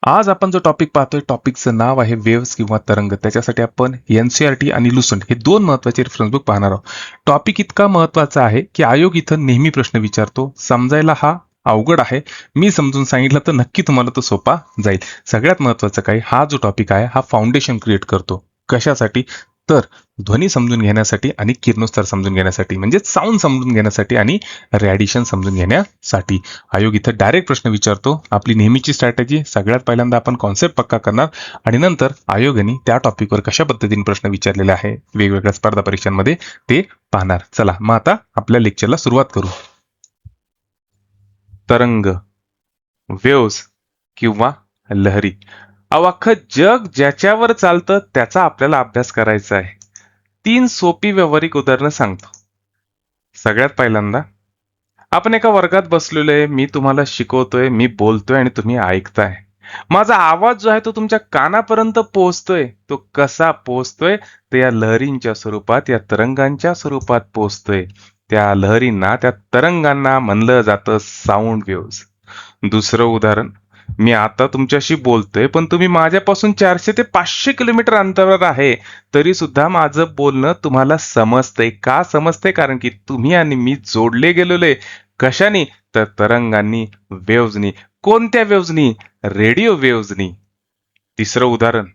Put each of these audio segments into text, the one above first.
आज आपण जो टॉपिक पाहतोय टॉपिकचं नाव आहे वेव्स किंवा तरंग. त्याच्यासाठी आपण एनसीईआरटी आणि लुसेंट हे दोन महत्वाचे रेफरन्स बुक पाहणार आहोत. टॉपिक इतका महत्वाचा आहे की आयोग इथं नेहमी प्रश्न विचारतो. समजायला हा अवघड आहे. मी समजून सांगितलं तर नक्की तुम्हाला तो सोपा जाईल. सगळ्यात महत्वाचं काय, हा जो टॉपिक आहे हा फाउंडेशन क्रिएट करतो. कशासाठी? तर ध्वनी समजून घेण्यासाठी आणि किरणोत्सार समजून घेण्यासाठी, म्हणजे साऊंड समजून घेण्यासाठी आणि रेडिएशन समजून घेण्यासाठी. आयोग इथं डायरेक्ट प्रश्न विचारतो. आपली नेहमीची स्ट्रॅटेजी, सगळ्यात पहिल्यांदा आपण कॉन्सेप्ट पक्का करणार आणि नंतर आयोगाने त्या टॉपिकवर कशा पद्धतीने प्रश्न विचारलेले आहे वेगवेगळ्या स्पर्धा परीक्षांमध्ये ते पाहणार. चला मग आता आपल्या लेक्चरला सुरुवात करू. तरंग, वेव्स किंवा लहरी. अख्खं जग ज्याच्यावर चालतं त्याचा आपल्याला अभ्यास करायचा आहे. 3 सोपी व्यावहारिक उदाहरणं सांगतो. सगळ्यात पहिल्यांदा, आपण एका वर्गात बसलेलो आहे, मी तुम्हाला शिकवतोय, मी बोलतोय आणि तुम्ही ऐकताय. माझा आवाज जो आहे तो तुमच्या कानापर्यंत पोहोचतोय. तो कसा पोहोचतोय? तर या लहरींच्या स्वरूपात, या तरंगांच्या स्वरूपात पोहोचतोय. त्या लहरींना, त्या तरंगांना म्हणलं जातं साऊंड वेव्स. दुसरं उदाहरण, मी आता तुमच्याशी बोलतोय पण तुम्ही माझ्यापासून 400 ते 500 किलोमीटर अंतरावर आहे, तरी सुद्धा माझं बोलणं तुम्हाला समजतंय. का समजतंय? कारण की तुम्ही आणि मी जोडले गेलेलो आहे. कशाने? तर तरंगांनी, वेव्हजनी. कोणत्या वेव्हजनी? रेडिओ वेव्हजनी. तिसरं उदाहरण,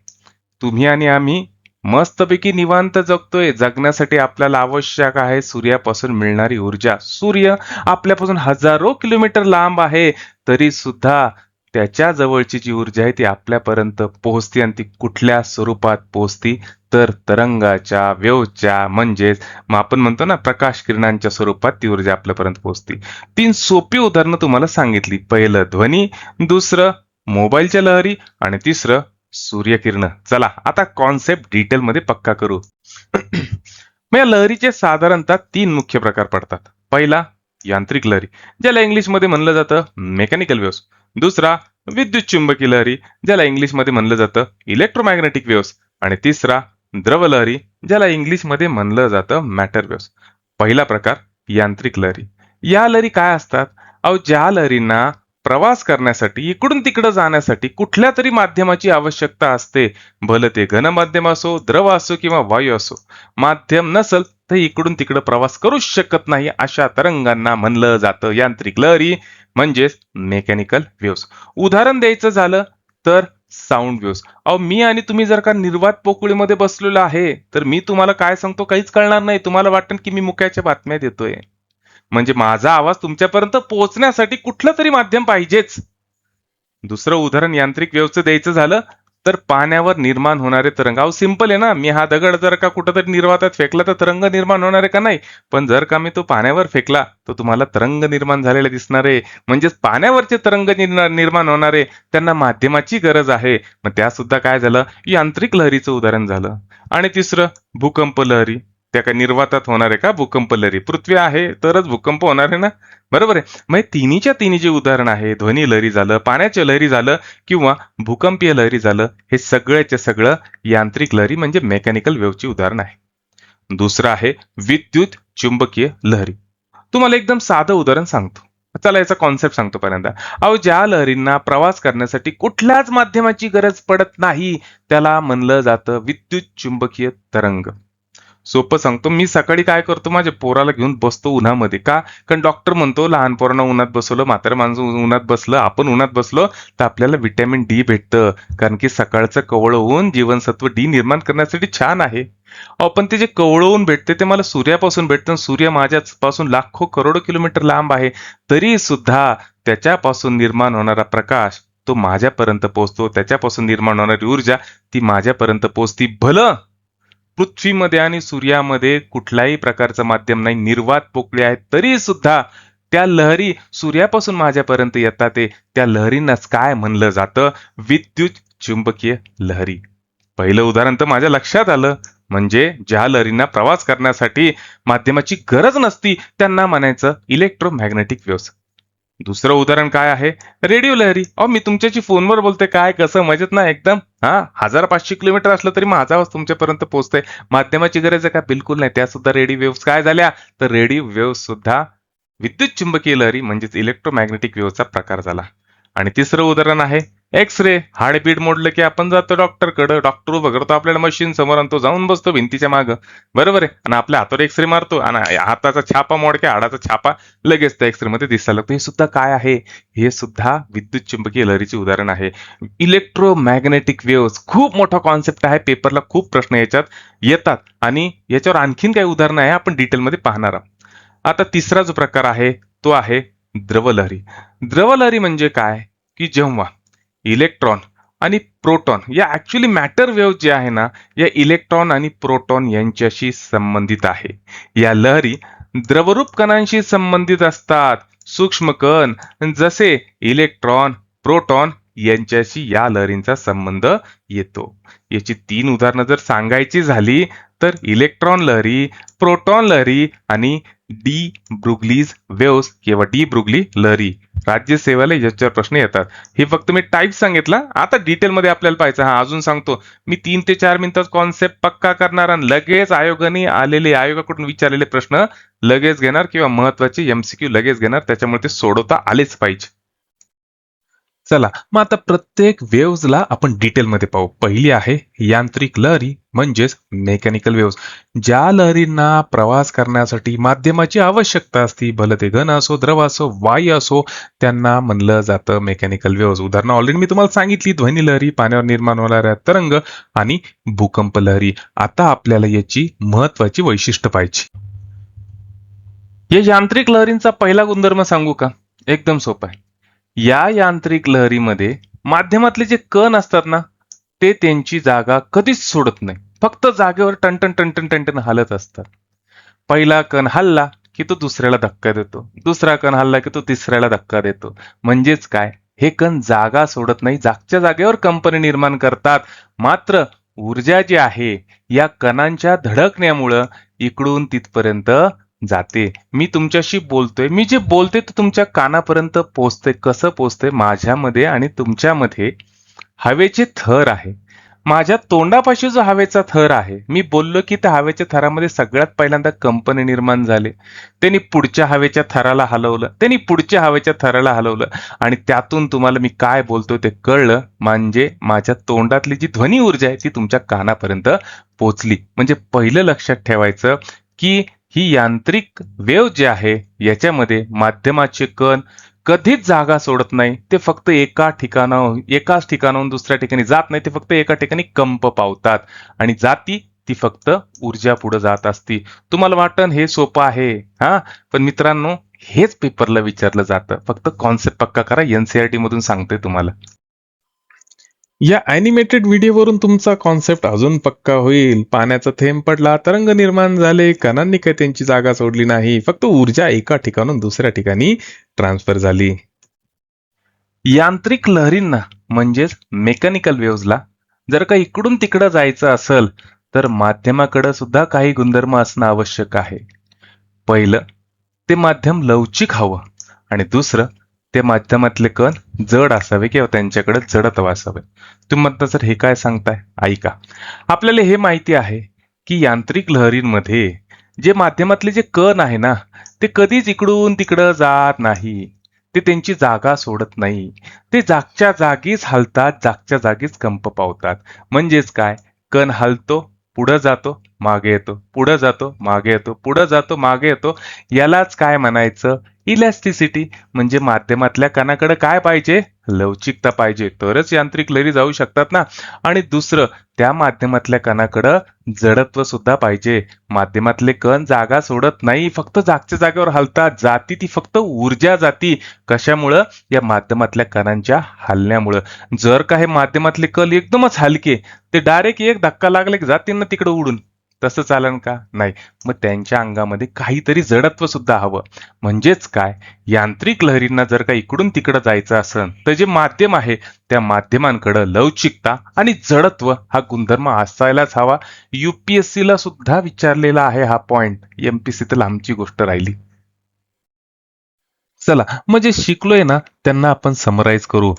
तुम्ही आणि आम्ही मस्तपैकी निवांत जगतोय. जगण्यासाठी आपल्याला आवश्यक आहे सूर्यापासून मिळणारी ऊर्जा. सूर्य आपल्यापासून हजारो किलोमीटर लांब आहे, तरी सुद्धा त्याच्या जवळची जी ऊर्जा आहे ती आपल्यापर्यंत पोहोचते. आणि ती कुठल्या स्वरूपात पोहोचती? तर तरंगाच्या, वेव्हच्या, म्हणजेच मग आपण म्हणतो ना प्रकाश किरणांच्या स्वरूपात ती ऊर्जा आपल्यापर्यंत पोहोचते. 3 सोपी उदाहरणं तुम्हाला सांगितली. पहिलं ध्वनी, दुसरं मोबाईलच्या लहरी आणि तिसरं सूर्यकिरण. चला आता कॉन्सेप्ट डिटेलमध्ये पक्का करू. मग या लहरीचे साधारणतः 3 मुख्य प्रकार पडतात. पहिला, यांत्रिक लहरी, ज्याला इंग्लिशमध्ये म्हणलं जातं मेकॅनिकल वेव्स. दुसरा, विद्युत चुंबकीय लहरी, ज्याला इंग्लिशमध्ये म्हणलं जातं इलेक्ट्रोमॅग्नेटिक वेव्स. आणि तिसरा, द्रव लहरी, ज्याला इंग्लिशमध्ये म्हणलं जातं मॅटर वेव्स. पहिला प्रकार, यांत्रिक लहरी. या लहरी काय असतात? ज्या लहरींना प्रवास करण्यासाठी, इकडून तिकडं जाण्यासाठी कुठल्या तरी माध्यमाची आवश्यकता असते. भलं ते घन माध्यम असो, द्रव असो किंवा वायू असो. माध्यम नसल तर इकडून तिकडं प्रवास करूच शकत नाही. अशा तरंगांना म्हणलं जातं यांत्रिक लहरी, म्हणजेच मेकॅनिकल वेव्स. उदाहरण द्यायचं झालं तर साऊंड वेव्स. मी आणि तुम्ही जर का निर्वात पोकळीमध्ये बसलेलो आहे, तर मी तुम्हाला काय सांगतो काहीच कळणार नाही. तुम्हाला वाटेल की मी मुक्याच्या बातम्या देतोय. म्हणजे माझा आवाज तुमच्यापर्यंत पोहोचण्यासाठी कुठलं तरी माध्यम पाहिजेच. दुसरं उदाहरण यांत्रिक वेव्हचं द्यायचं झालं तर पाण्यावर निर्माण होणारे तरंग. सिंपल आहे ना, मी हा दगड जर का कुठंतरी निर्वातात फेकला तर तरंग निर्माण होणार आहे का? नाही. पण जर का मी तो पाण्यावर फेकला तर तुम्हाला तरंग निर्माण झालेले दिसणार आहे. म्हणजेच पाण्यावरचे तरंग निर्माण होणारे, त्यांना माध्यमाची गरज आहे. मग त्या सुद्धा काय झालं? यांत्रिक लहरीचं उदाहरण झालं. आणि तिसरं, भूकंप लहरी. त्या काय निर्वातात होणार आहे का? भूकंप लहरी. पृथ्वी आहे तरच भूकंप होणार आहे ना, बरोबर आहे. मग तिन्हीच्या तिन्ही जे उदाहरण आहे, ध्वनी लहरी झालं, पाण्याच्या लहरी झालं किंवा भूकंपीय लहरी झालं, हे सगळ्याचे सगळं यांत्रिक लहरी म्हणजे मेकॅनिकल वेव्हची उदाहरण आहे. दुसरं आहे विद्युत चुंबकीय लहरी. तुम्हाला एकदम साधं उदाहरण सांगतो. चला याचा कॉन्सेप्ट सांगतो पहिल्यांदा. ज्या लहरींना प्रवास करण्यासाठी कुठल्याच माध्यमाची गरज पडत नाही, त्याला म्हणलं जातं विद्युत चुंबकीय तरंग. सोपं सांगतो, मी सकाळी काय करतो, माझ्या पोराला घेऊन बसतो उन्हामध्ये. का? कारण डॉक्टर म्हणतो लहान पोरांना उन्हात बसवलं, म्हाताऱ्या माणसं उन्हात बसलं, आपण उन्हात बसलो तर आपल्याला विटॅमिन डी भेटतं. कारण की सकाळचं कवळं ऊन जीवनसत्व डी निर्माण करण्यासाठी छान आहे. पण ते जे कवळं ऊन भेटते ते मला सूर्यापासून भेटतं. सूर्य माझ्यापासून लाखो करोडो किलोमीटर लांब आहे, तरी सुद्धा त्याच्यापासून निर्माण होणारा प्रकाश तो माझ्यापर्यंत पोहोचतो. त्याच्यापासून निर्माण होणारी ऊर्जा ती माझ्यापर्यंत पोहोचती. भलं पृथ्वीमध्ये आणि सूर्यामध्ये कुठल्याही प्रकारचं माध्यम नाही, निर्वात पोकळी आहेत, तरी सुद्धा त्या लहरी सूर्यापासून माझ्यापर्यंत येतात. त्या लहरींनाच काय म्हणलं जातं? विद्युत चुंबकीय लहरी. पहिलं उदाहरण तर माझ्या लक्षात आलं. म्हणजे ज्या लहरींना प्रवास करण्यासाठी माध्यमाची गरज नसती त्यांना म्हणायचं इलेक्ट्रोमॅग्नेटिक वेव्स. दुसरं उदाहरण काय आहे? रेडिओ लहरी. मी तुमच्याशी फोनवर बोलते, काय कसं मजेत ना एकदम. 1500 किलोमीटर असलं तरी माझा आवाज तुमच्यापर्यंत पोहोचतोय. माध्यमाची गरज आहे का? बिलकुल नाही. त्या सुद्धा रेडिओ वेव्स काय झाल्या? तर रेडिओ वेव्स सुद्धा विद्युत चुंबकीय लहरी म्हणजेच इलेक्ट्रोमॅग्नेटिक वेव्हचा प्रकार झाला. आणि तिसरं उदाहरण आहे एक्सरे, हाडबीड मोडलं की आपण जातो डॉक्टरकडे, डॉक्टर उभं करतो आपल्याला मशीन समोर आणि तो जाऊन बसतो भिंतीच्या मागं. बरोबर आहे? आणि आपल्या हातावर एक्सरे मारतो आणि हाताचा छापा मोडक्या हाडाचा छापा लगेच त्या एक्सरे मध्ये दिसायला लागतो. हे सुद्धा काय आहे? हे सुद्धा विद्युत चुंबकीय लहरीचे उदाहरण आहे. इलेक्ट्रोमॅग्नेटिक वेव्स खूप मोठा कॉन्सेप्ट आहे. पेपरला खूप प्रश्न याच्यात येतात आणि याच्यावर आणखीन काही उदाहरणं आहे आपण डिटेलमध्ये पाहणार आहोत. आता तिसरा जो प्रकार आहे तो आहे द्रवलहरी. द्रवलहरी म्हणजे काय? की जेव्हा इलेक्ट्रॉन आणि प्रोटॉन या ऍक्च्युली मॅटर वेव्ह जे आहे ना, या इलेक्ट्रॉन आणि प्रोटॉन यांच्याशी संबंधित आहे. या लहरी द्रवरूप कणांशी संबंधित असतात. सूक्ष्म कण जसे इलेक्ट्रॉन, प्रोटॉन यांच्याशी या लहरींचा संबंध येतो. याची 3 उदाहरणं जर सांगायची झाली तर इलेक्ट्रॉन लहरी, प्रोटॉन लहरी आणि डी ब्रुगलीज वेव्स किंवा डी ब्रुगली लहरी. राज्यसेवेला याच्यावर प्रश्न येतात. हे फक्त मी टाईप सांगितलं. आता डिटेलमध्ये आपल्याला पाहायचं. हा अजून सांगतो मी 3 ते 4 मिनिटात कॉन्सेप्ट पक्का करणार आणि लगेच आयोगाकडून विचारलेले प्रश्न लगेच घेणार किंवा महत्वाचे एमसीक्यू लगेच घेणार. त्याच्यामुळे ते सोडवता आलेच पाहिजे. चला मग आता प्रत्येक वेव्हजला आपण डिटेलमध्ये पाहू. पहिली आहे यांत्रिक लहरी म्हणजेच मेकॅनिकल वेव्स. ज्या लहरींना प्रवास करण्यासाठी माध्यमाची आवश्यकता असते, भलं ते घन असो, द्रव असो, वायू असो, त्यांना म्हणलं जातं मेकॅनिकल वेव्स. उदाहरणं ऑलरेडी मी तुम्हाला सांगितली. ध्वनी लहरी, पाण्यावर निर्माण होणाऱ्या तरंग आणि भूकंप लहरी. आता आपल्याला याची महत्वाची वैशिष्ट्य पाहिजे. या यांत्रिक लहरींचा पहिला गुणधर्म सांगू का? एकदम सोपा आहे. या यांत्रिक लहरीमध्ये माध्यमातले जे कण असतात ना, ते त्यांची जागा कधीच सोडत नाही. फक्त जागेवर टनटन टनटन टनटन हालत असतात. पहिला कण हल्ला की तो दुसऱ्याला धक्का देतो, दुसरा कण हल्ला की तो तिसऱ्याला धक्का देतो. म्हणजेच काय? हे कण जागा सोडत नाही, जागच्या जागेवर कंपन निर्माण करतात. मात्र ऊर्जा जी आहे या कणांच्या धडकण्यामुळं इकडून तिथपर्यंत जाते. मी तुमच्याशी बोलतोय, मी जे बोलते ते तुमच्या कानापर्यंत पोहोचते. कसं पोहोचते? माझ्यामध्ये आणि तुमच्यामध्ये हवेचे थर आहे. माझ्या तोंडापाशी जो हवेचा थर आहे, मी बोललो की त्या हवेच्या थरामध्ये सगळ्यात पहिल्यांदा कंपन निर्माण झाले. त्यांनी पुढच्या हवेच्या थराला हलवलं, त्यांनी पुढच्या हवेच्या थराला हलवलं आणि त्यातून तुम्हाला मी काय बोलतोय ते कळलं. म्हणजे माझ्या तोंडातली जी ध्वनी ऊर्जा आहे ती तुमच्या कानापर्यंत पोहोचली. म्हणजे पहिलं लक्षात ठेवायचं की ही यांत्रिक वेव्ह जी आहे याच्यामध्ये माध्यमाचे कण कधीच जागा सोडत नाही. ते फक्त एकाच ठिकाणाहून दुसऱ्या ठिकाणी जात नाही. ते फक्त एका ठिकाणी कंप पावतात आणि जाती ती फक्त ऊर्जा पुढे जात असती. तुम्हाला वाटतं हे सोपं आहे, हा, पण मित्रांनो हेच पेपरला विचारलं जातं. फक्त कॉन्सेप्ट पक्का करा. एनसीईआरटी मधून सांगतोय तुम्हाला. या अॅनिमेटेड व्हिडिओवरून तुमचा कॉन्सेप्ट अजून पक्का होईल. पाण्याचा थेंब पडला, तरंग निर्माण झाले, कणांनी काही त्यांची जागा सोडली नाही. फक्त ऊर्जा एका ठिकाणून दुसऱ्या ठिकाणी ट्रान्सफर झाली. यांत्रिक लहरींना म्हणजेच मेकॅनिकल वेव्हजला जर का इकडून तिकडं जायचं असेल तर माध्यमाकडे सुद्धा काही गुणधर्म असणं आवश्यक आहे. पहिलं, ते माध्यम लवचिक हवं आणि दुसरं, ते माध्यमातले कण जड असावे किंवा त्यांच्याकडे जडत्व असावे. तुम्ही म्हणता सर हे काय सांगताय? ऐका. आपल्याला हे माहिती आहे की यांत्रिक लहरींमध्ये जे माध्यमातले जे कण आहे ना, ते कधीच इकडून तिकडं जात नाही. ते त्यांची जागा सोडत नाही. ते जागच्या जागीच हलतात, जागच्या जागीच कंप पावतात. म्हणजेच काय? कण हलतो, पुढे जातो, मागे येतो, पुढे जातो, मागे येतो, पुढे जातो, मागे येतो. यालाच काय म्हणायचं? इलॅस्टिसिटी. म्हणजे माध्यमातल्या कणाकडे काय पाहिजे? लवचिकता पाहिजे, तरच यांत्रिक लहरी जाऊ शकतात ना. आणि दुसरं, त्या माध्यमातल्या कणाकडं जडत्व सुद्धा पाहिजे. माध्यमातले कण जागा सोडत नाही, फक्त जागच्या जागेवर हलतात. जाती ती फक्त ऊर्जा जाती. कशामुळं? या माध्यमातल्या कणांच्या हलण्यामुळं. जर का हे माध्यमातले कण एकदमच हलके, ते डायरेक्ट एक धक्का लागले की जातील ना तिकडे उडून. तसं चालन का? नाही. मग त्यांच्या अंगामध्ये काहीतरी जडत्व सुद्धा हवं. म्हणजेच काय? यांत्रिक लहरींना जर का इकडून तिकडं जायचं असेल तर जे माध्यम आहे त्या माध्यमांकडे लवचिकता आणि जडत्व हा गुणधर्म असायलाच हवा. UPSC ला सुद्धा विचारलेला आहे हा पॉइंट. MPSC तर लांबची गोष्ट राहिली. चला मग जे शिकलोय ना त्यांना आपण समराईज करू.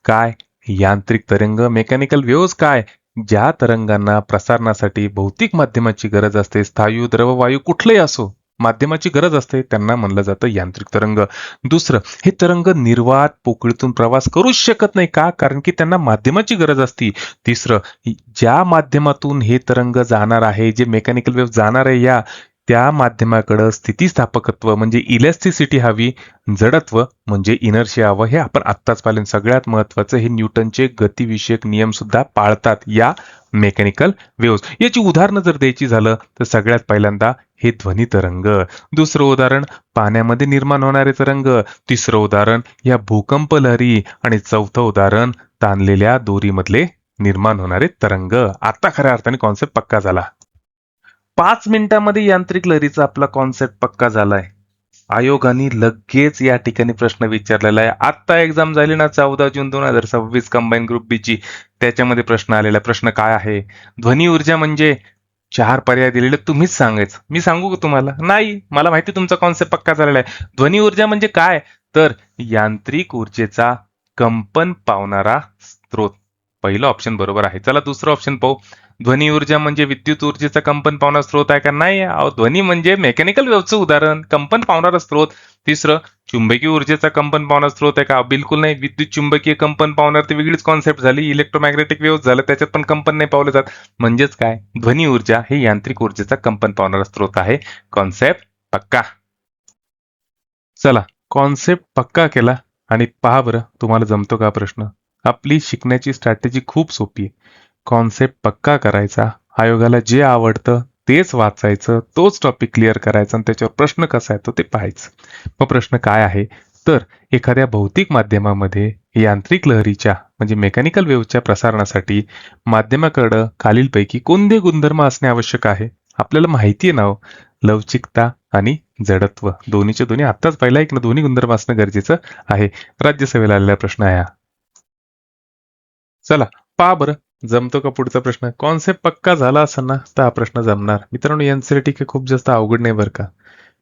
काय? यांत्रिक तरंग, मेकॅनिकल वेव्हज काय? ज्या तरंगांना प्रसारणासाठी भौतिक माध्यमाची गरज असते, स्थायू, द्रव, वायू कुठलेही असो, माध्यमाची गरज असते त्यांना म्हणलं जातं यांत्रिक तरंग. दुसरं, हे तरंग निर्वात पोकळीतून प्रवास करूच शकत नाही का, कारण की त्यांना माध्यमाची गरज असती. तिसरं, ज्या माध्यमातून हे तरंग जाणार आहे, जे मेकॅनिकल वेव्ह जाणार आहे, त्या माध्यमाकडे स्थितिस्थापकत्व म्हणजे इलॅस्टिसिटी हवी, जडत्व म्हणजे इनर्शिया हवं. हे आपण आत्ताच पाहिलं. सगळ्यात महत्वाचं, हे न्यूटनचे गतिविषयक नियम सुद्धा पाळतात या मेकॅनिकल वेव्स. याची उदाहरणं जर द्यायची झालं तर सगळ्यात पहिल्यांदा हे ध्वनी तरंग, दुसरं उदाहरण पाण्यामध्ये निर्माण होणारे तरंग, तिसरं उदाहरण या भूकंप लहरी, आणि चौथं उदाहरण ताणलेल्या दोरीमधले निर्माण होणारे तरंग. आता खऱ्या अर्थाने कॉन्सेप्ट पक्का झाला. 5 मिनिटांमध्ये यांत्रिक लहरीचा आपला कॉन्सेप्ट पक्का झालाय. आयोगाने लगेच या ठिकाणी प्रश्न विचारलेला आहे. आता एक्झाम झाली ना 14 जून 2026 कंबाईन ग्रुप बी ची, त्याच्यामध्ये प्रश्न आलेला आहे. प्रश्न काय आहे? ध्वनी ऊर्जा म्हणजे 4 पर्याय दिलेले, तुम्हीच सांगायचं. मी सांगू का तुम्हाला? नाही, मला माहिती तुमचा कॉन्सेप्ट पक्का झालेला आहे. ध्वनी ऊर्जा म्हणजे काय? तर यांत्रिक ऊर्जेचा कंपन पावणारा स्रोत. पहिलं ऑप्शन बरोबर आहे. चला दुसरं ऑप्शन पाहू. ध्वनी ऊर्जा म्हणजे विद्युत ऊर्जेचा कंपन पावणारा स्रोत आहे का? नाही. ध्वनी म्हणजे मेकॅनिकल वेव्हचं उदाहरण, कंपन पावणारा स्रोत. तिसरं, चुंबकीय ऊर्जेचा कंपन पावणारा स्रोत आहे का? बिलकुल नाही. विद्युत चुंबकीय कंपन पावणार ती वेगळीच कॉन्सेप्ट झाली. इलेक्ट्रोमॅग्नेटिक वेव्ह झालं, त्याच्यात पण कंपन नाही पावलं जात. म्हणजेच काय? ध्वनी ऊर्जा हे यांत्रिक ऊर्जेचा कंपन पावणारा स्रोत आहे. कॉन्सेप्ट पक्का. चला, कॉन्सेप्ट पक्का केला आणि पहा बरं तुम्हाला जमतो का प्रश्न. आपली शिकण्याची स्ट्रॅटेजी खूप सोपी आहे. कॉन्सेप्ट पक्का करायचा, आयोगाला जे आवडतं तेच वाचायचं, तोच टॉपिक क्लिअर करायचा आणि त्याच्यावर प्रश्न कसा येतो ते पाहायचं. मग प्रश्न काय आहे? तर एखाद्या भौतिक माध्यमामध्ये यांत्रिक लहरीच्या म्हणजे मेकॅनिकल वेव्हच्या प्रसारणासाठी माध्यमाकडं खालीलपैकी कोणते गुणधर्म असणे आवश्यक आहे? आपल्याला माहिती आहे ना हो, लवचिकता आणि जडत्व, दोन्हीचे दोन्ही आत्ताच पहिला एक ना, दोन्ही गुणधर्म असणं गरजेचं आहे. राज्यसभेला आलेला प्रश्न आहे हा. चला पहा बरं जमतो का पुढचा प्रश्न. कॉन्सेप्ट पक्का झाला असेल ना तर हा प्रश्न जमणार. मित्रांनो, एनसीईआरटी काही खूप जास्त अवघड नाही बरं का.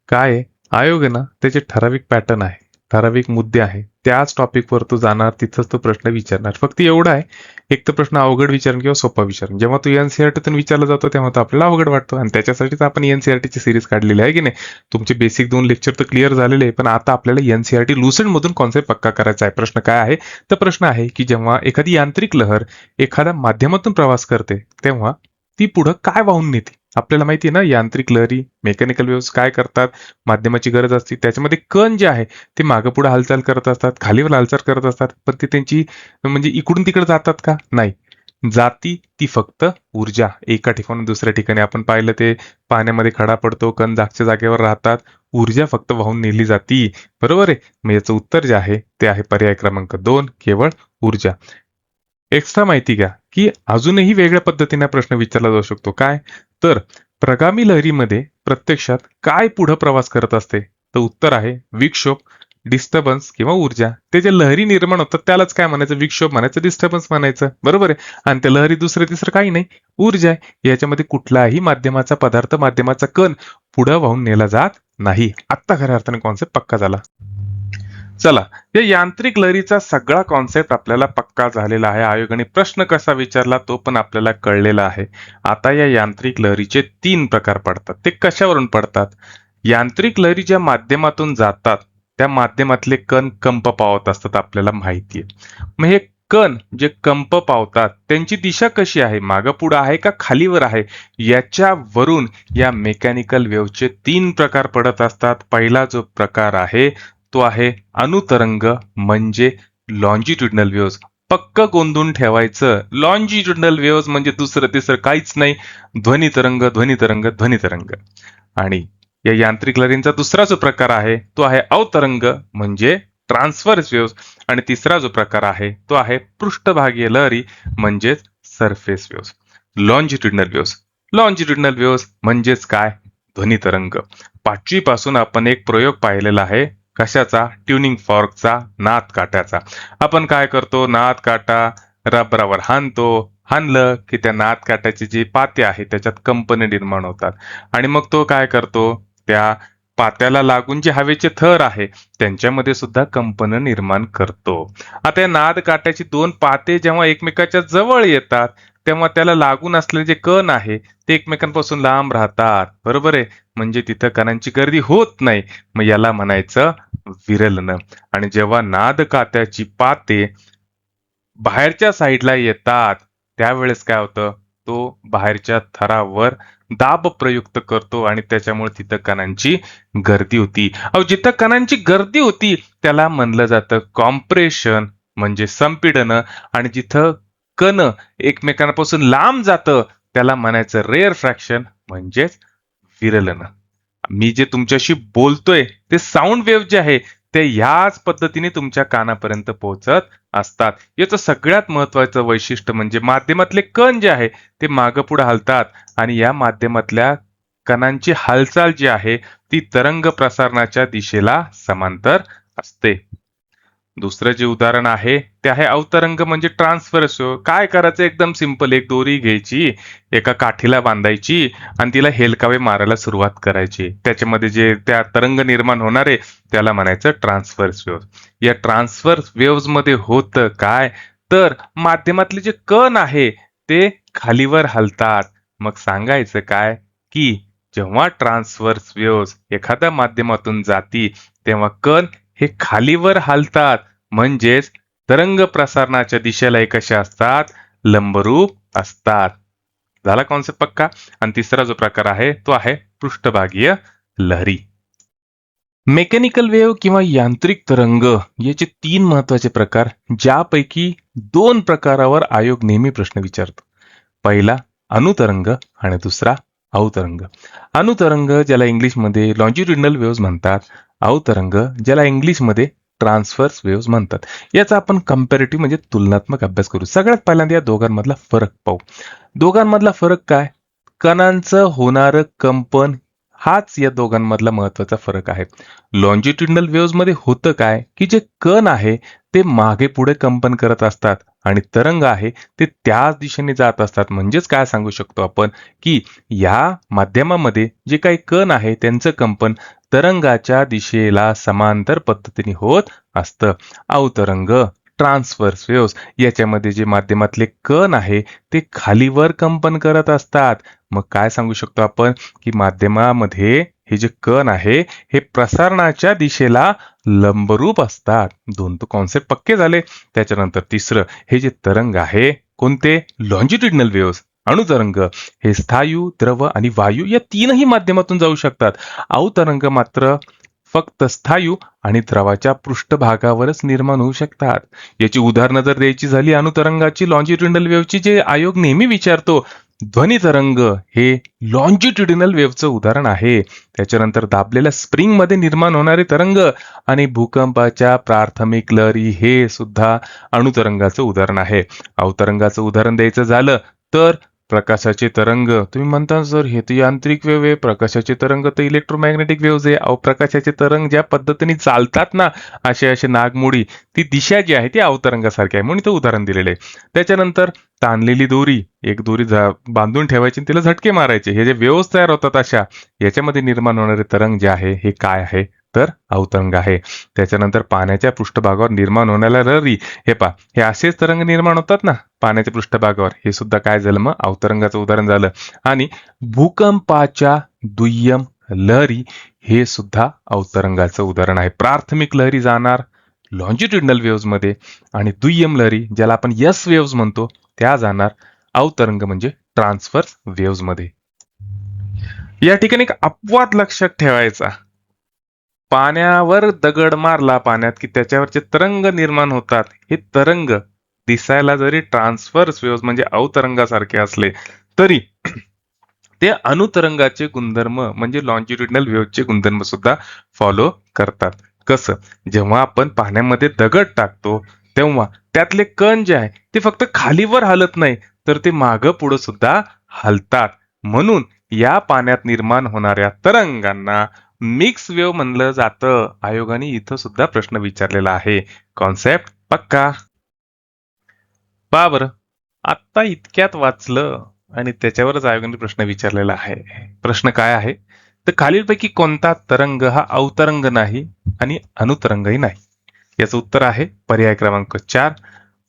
काय आहे, आयोग आहे ना त्याचे ठराविक पॅटर्न आहे, ठराविक मुद्दे आहे, त्याच टॉपिकवर तो जाणार, तिथंच तो प्रश्न विचारणार. फक्त एवढा आहे, एक तर प्रश्न अवघड विचारून किंवा सोपा विचारून. जेव्हा तो एनसीईआरटीतून विचारला जातो तेव्हा तो आपल्याला अवघड वाटतो, आणि त्याच्यासाठीच आपण एनसीईआरटीची सिरीज काढलेली आहे की नाही. तुमचे बेसिक 2 लेक्चर तर क्लिअर झालेले आहे, पण आता आपल्याला एनसीईआरटी लुसेंट मधून कॉन्सेप्ट पक्का करायचा आहे. प्रश्न काय आहे? तर प्रश्न आहे की जेव्हा एखादी यांत्रिक लहर एखाद्या माध्यमातून प्रवास करते तेव्हा ती पुढं काय वाहून नेते? आपल्याला माहिती आहे ना, यांत्रिक लहरी मेकॅनिकल वेव्स काय करतात, माध्यमाची गरज असते, त्याच्यामध्ये कण जे आहे ते मागं पुढे हालचाल करत असतात, खालीवर हालचाल करत असतात, पण ते त्यांची म्हणजे इकडून तिकडे जातात का? नाही. जाती ती फक्त ऊर्जा एका ठिकाणून दुसऱ्या ठिकाणी. आपण पाहिलं ते पाण्यामध्ये खडा पडतो, कण जागच्या जागेवर राहतात, ऊर्जा फक्त वाहून नेली जाती. बरोबर आहे. मग याचं उत्तर जे आहे ते आहे पर्याय क्रमांक 2, केवळ ऊर्जा. एक्स्ट्रा माहिती घ्या की अजूनही वेगळ्या पद्धतीने प्रश्न विचारला जाऊ शकतो. काय? तर प्रगामी लहरीमध्ये प्रत्यक्षात काय पुढे प्रवास करत असते? तर उत्तर आहे विक्षोभ, डिस्टर्बन्स किंवा ऊर्जा. ते जे लहरी निर्माण होतात त्यालाच काय म्हणायचं? विक्षोभ म्हणायचं, डिस्टर्बन्स म्हणायचं. बरोबर आहे. आणि त्या लहरी दुसरं तिसरं काही नाही, ऊर्जा आहे. याच्यामध्ये कुठलाही माध्यमाचा पदार्थ, माध्यमाचा कण पुढे वाहून नेला जात नाही. आत्ता खऱ्या अर्थाने कॉन्सेप्ट पक्का झाला. चला, या यांत्रिक लहरीचा सगळा कॉन्सेप्ट आपल्याला पक्का झालेला आहे. आयोगाने प्रश्न कसा विचारला तो पण आपल्याला कळलेला आहे. आता या यांत्रिक लहरीचे 3 प्रकार पडतात. ते कशावरून पडतात? यांत्रिक लहरी ज्या माध्यमातून जातात त्या माध्यमातले कण कंप पावत असतात, आपल्याला माहिती आहे. मग हे कण जे कंप पावतात त्यांची दिशा कशी आहे? मागं पुढं आहे का खालीवर आहे? याच्यावरून या मेकॅनिकल वेव्हचे 3 प्रकार पडत असतात. पहिला जो प्रकार आहे तो आहे अनुतरंग म्हणजे लॉन्जिट्युडनल वेव्स. पक्क गोंधून ठेवायचं, लॉन्जिट्युडनल वेव्स म्हणजे दुसरं तिसरं काहीच नाही, ध्वनी तरंग, ध्वनी तरंग, ध्वनी तरंग. आणि या यांत्रिक लहरींचा दुसरा जो प्रकार आहे तो आहे अवतरंग म्हणजे ट्रान्सव्हर्स वेव्स. आणि तिसरा जो प्रकार आहे तो आहे पृष्ठभागीय लहरी म्हणजेच surface waves. Longitudinal waves, longitudinal waves म्हणजेच काय? ध्वनी तरंग. 5वी पासून आपण एक प्रयोग पाहिलेला आहे. कशाचा? ट्युनिंग फॉर्कचा, नाद काट्याचा. आपण काय करतो? नाद काटा रबरावर हाणतो, हाणलं की त्या नाद काट्याचे जे पाते आहे त्याच्यात कंपन निर्माण होतात, आणि मग तो काय करतो? त्या पात्याला लागून जे हवेचे थर आहे त्यांच्यामध्ये सुद्धा कंपन निर्माण करतो. आता या नाद काट्याची 2 पाते जेव्हा एकमेकाच्या जवळ येतात तेव्हा त्याला लागून असलेले जे कण आहे ते एकमेकांपासून लांब राहतात. बरोबर आहे. म्हणजे तिथं कणांची गर्दी होत नाही. मग याला म्हणायचं विरलन. आणि जेव्हा नादकात्याची पाते बाहेरच्या साईडला येतात त्यावेळेस काय होतं, तो बाहेरच्या थरावर दाब प्रयुक्त करतो आणि त्याच्यामुळे तिथं कणांची गर्दी होती. अहो, जिथं कणांची गर्दी होती त्याला म्हणलं जातं कॉम्प्रेशन म्हणजे संपीडन. आणि जिथं कण एकमेकांपासून लांब जातं त्याला म्हणायचं रेअर फ्रॅक्शन म्हणजेच विरलन. मी जे तुमच्याशी बोलतोय ते साऊंड वेव्ह जे आहे ते ह्याच पद्धतीने तुमच्या कानापर्यंत पोहोचत असतात. याचं सगळ्यात महत्वाचं वैशिष्ट्य म्हणजे माध्यमातले कण जे आहे ते मागं पुढे हलतात आणि या माध्यमातल्या कणांची हालचाल जी आहे ती तरंग प्रसारणाच्या दिशेला समांतर असते. दुसरं जे उदाहरण आहे ते आहे अवतरंग म्हणजे ट्रान्सफरस. काय करायचं एकदम सिंपल, एक दोरी घ्यायची, एका काठीला बांधायची आणि तिला हेलकावे मारायला सुरुवात करायची. त्याच्यामध्ये जे त्या तरंग निर्माण होणार आहे त्याला म्हणायचं ट्रान्सफरस वेव्ह. या ट्रान्सफर वेव्ह मध्ये होतं काय, तर माध्यमातले जे कण आहे ते खालीवर हलतात. मग सांगायचं काय की जेव्हा ट्रान्सव्हर्स वेव्ह एखाद्या माध्यमातून जाती तेव्हा कण हे खालीवर हालतात. म्हणजेच तरंग प्रसारणाच्या दिशेला हे कशा असतात, लंबरूप असतात. झाला कॉन्सेप्ट पक्का. आणि तिसरा जो प्रकार आहे तो आहे पृष्ठभागीय लहरी. मेकॅनिकल वेव्ह किंवा यांत्रिक तरंग याचे 3 महत्वाचे प्रकार, ज्यापैकी 2 प्रकारावर आयोग नेहमी प्रश्न विचारतो. पहिला अनुतरंग आणि दुसरा अवतरंग. अनुतरंग ज्याला इंग्लिशमध्ये लॉन्जिट्युडिनल वेव्हज म्हणतात, अवतरंग ज्याला इंग्लिशमध्ये ट्रान्सफर्स वेव्हज म्हणतात. याचा आपण कंपॅरेटिव्ह म्हणजे तुलनात्मक अभ्यास करू. सगळ्यात पहिल्यांदा या दोघांमधला फरक पाहू. दोघांमधला फरक काय, कणांचं होणारं कंपन हाच या दोघांमधला महत्वाचा फरक आहे. लॉन्जिट्युडिनल वेव्हज मध्ये होतं काय की जे कण आहे ते मागे पुढे कंपन करत असतात आणि तरंग आहे ते त्याच दिशेने जात असतात. म्हणजेच काय सांगू शकतो आपण की या माध्यमामध्ये जे काही कण आहे त्यांचं कंपन तरंगाच्या दिशेला समांतर पद्धतीने होत असतं. अवतरंग ट्रान्सव्हर्स वेव्हज याच्यामध्ये जे माध्यमातले कण आहे ते खालीवर कंपन करत असतात. मग काय सांगू शकतो आपण की माध्यमामध्ये हे जे कण आहे हे प्रसारणाच्या दिशेला लंबरूप असतात. 2 तो कॉन्सेप्ट पक्के झाले. त्याच्यानंतर तिसरं, हे जे तरंग आहे कोणते, लॉन्जिट्युडिनल वेव्हज अणुतरंग, हे स्थायू, द्रव आणि वायू या 3ही माध्यमातून जाऊ शकतात. अवतरंग मात्र फक्त स्थायू आणि द्रवाच्या पृष्ठभागावरच निर्माण होऊ शकतात. याची उदाहरणं जर द्यायची झाली अनुतरंगाची, लॉन्जिट्युडिनल वेव्हची, जे आयोग नेहमी विचारतो, ध्वनी तरंग हे लॉन्जिट्युडिनल वेव्हचं उदाहरण आहे. त्याच्यानंतर दाबलेल्या स्प्रिंग मध्ये निर्माण होणारे तरंग आणि भूकंपाच्या प्राथमिक लहरी हे सुद्धा अणुतरंगाचं उदाहरण आहे. अवतरंगाचं उदाहरण द्यायचं झालं तर प्रकाशाचे तरंग. तुम्ही म्हणता सर हे तर यांत्रिक वेव्ह आहे, प्रकाशाचे तरंग तर इलेक्ट्रोमॅग्नेटिक वेव्ह आहे. अवप्रकाशाचे तरंग ज्या पद्धतीने चालतात ना, असे असे नागमोडी, ती दिशा जी आहे ती अवतरंगासारखी आहे, म्हणून ते उदाहरण दिलेले आहे. त्याच्यानंतर ताणलेली दोरी, एक दोरी बांधून ठेवायची आणि तिला झटके मारायचे, हे जे वेव्हज तयार होतात अशा, याच्यामध्ये निर्माण होणारे तरंग जे आहे हे काय आहे तर अवतरंग आहे. त्याच्यानंतर पाण्याच्या पृष्ठभागावर निर्माण होणाऱ्या लहरी, हे पहा हे असेच तरंग निर्माण होतात ना पाण्याच्या पृष्ठभागावर, हे सुद्धा काय झालं मग अवतरंगाचं उदाहरण झालं. आणि भूकंपाच्या दुय्यम लहरी हे सुद्धा अवतरंगाचं उदाहरण आहे. प्राथमिक लहरी जाणार लॉन्जिट्युडिनल वेव्हज मध्ये आणि दुय्यम लहरी ज्याला आपण यस वेव्हज म्हणतो त्या जाणार अवतरंग म्हणजे ट्रान्सफर्स वेव्हज मध्ये. या ठिकाणी एक अपवाद लक्षात ठेवायचा, पाण्यावर दगड मारला पाण्यात की त्याच्यावरचे तरंग निर्माण होतात. हे तरंग दिसायला जरी ट्रान्सफर्स वेव्हज म्हणजे अवतरंगासारखे असले तरी ते अनुतरंगाचे गुणधर्म म्हणजे लॉन्जिट्युडिनल वेव्हचे गुणधर्म सुद्धा फॉलो करतात. कसं, जेव्हा आपण पाण्यामध्ये दगड टाकतो तेव्हा त्यातले कण जे आहे ते फक्त खालीवर हलत नाही तर ते मागं पुढं सुद्धा हलतात. म्हणून या पाण्यात निर्माण होणाऱ्या तरंगांना मिक्स वेव्ह म्हणलं जातं. आयोगाने इथं सुद्धा प्रश्न विचारलेला आहे. कॉन्सेप्ट पक्का. पहा बरं, आत्ता इतक्यात वाचलं आणि त्याच्यावरच आयोगाने प्रश्न विचारलेला आहे. प्रश्न काय आहे तर खालीलपैकी कोणता तरंग हा अवतरंग नाही आणि अनुतरंगही नाही. याचं उत्तर आहे पर्याय क्रमांक 4,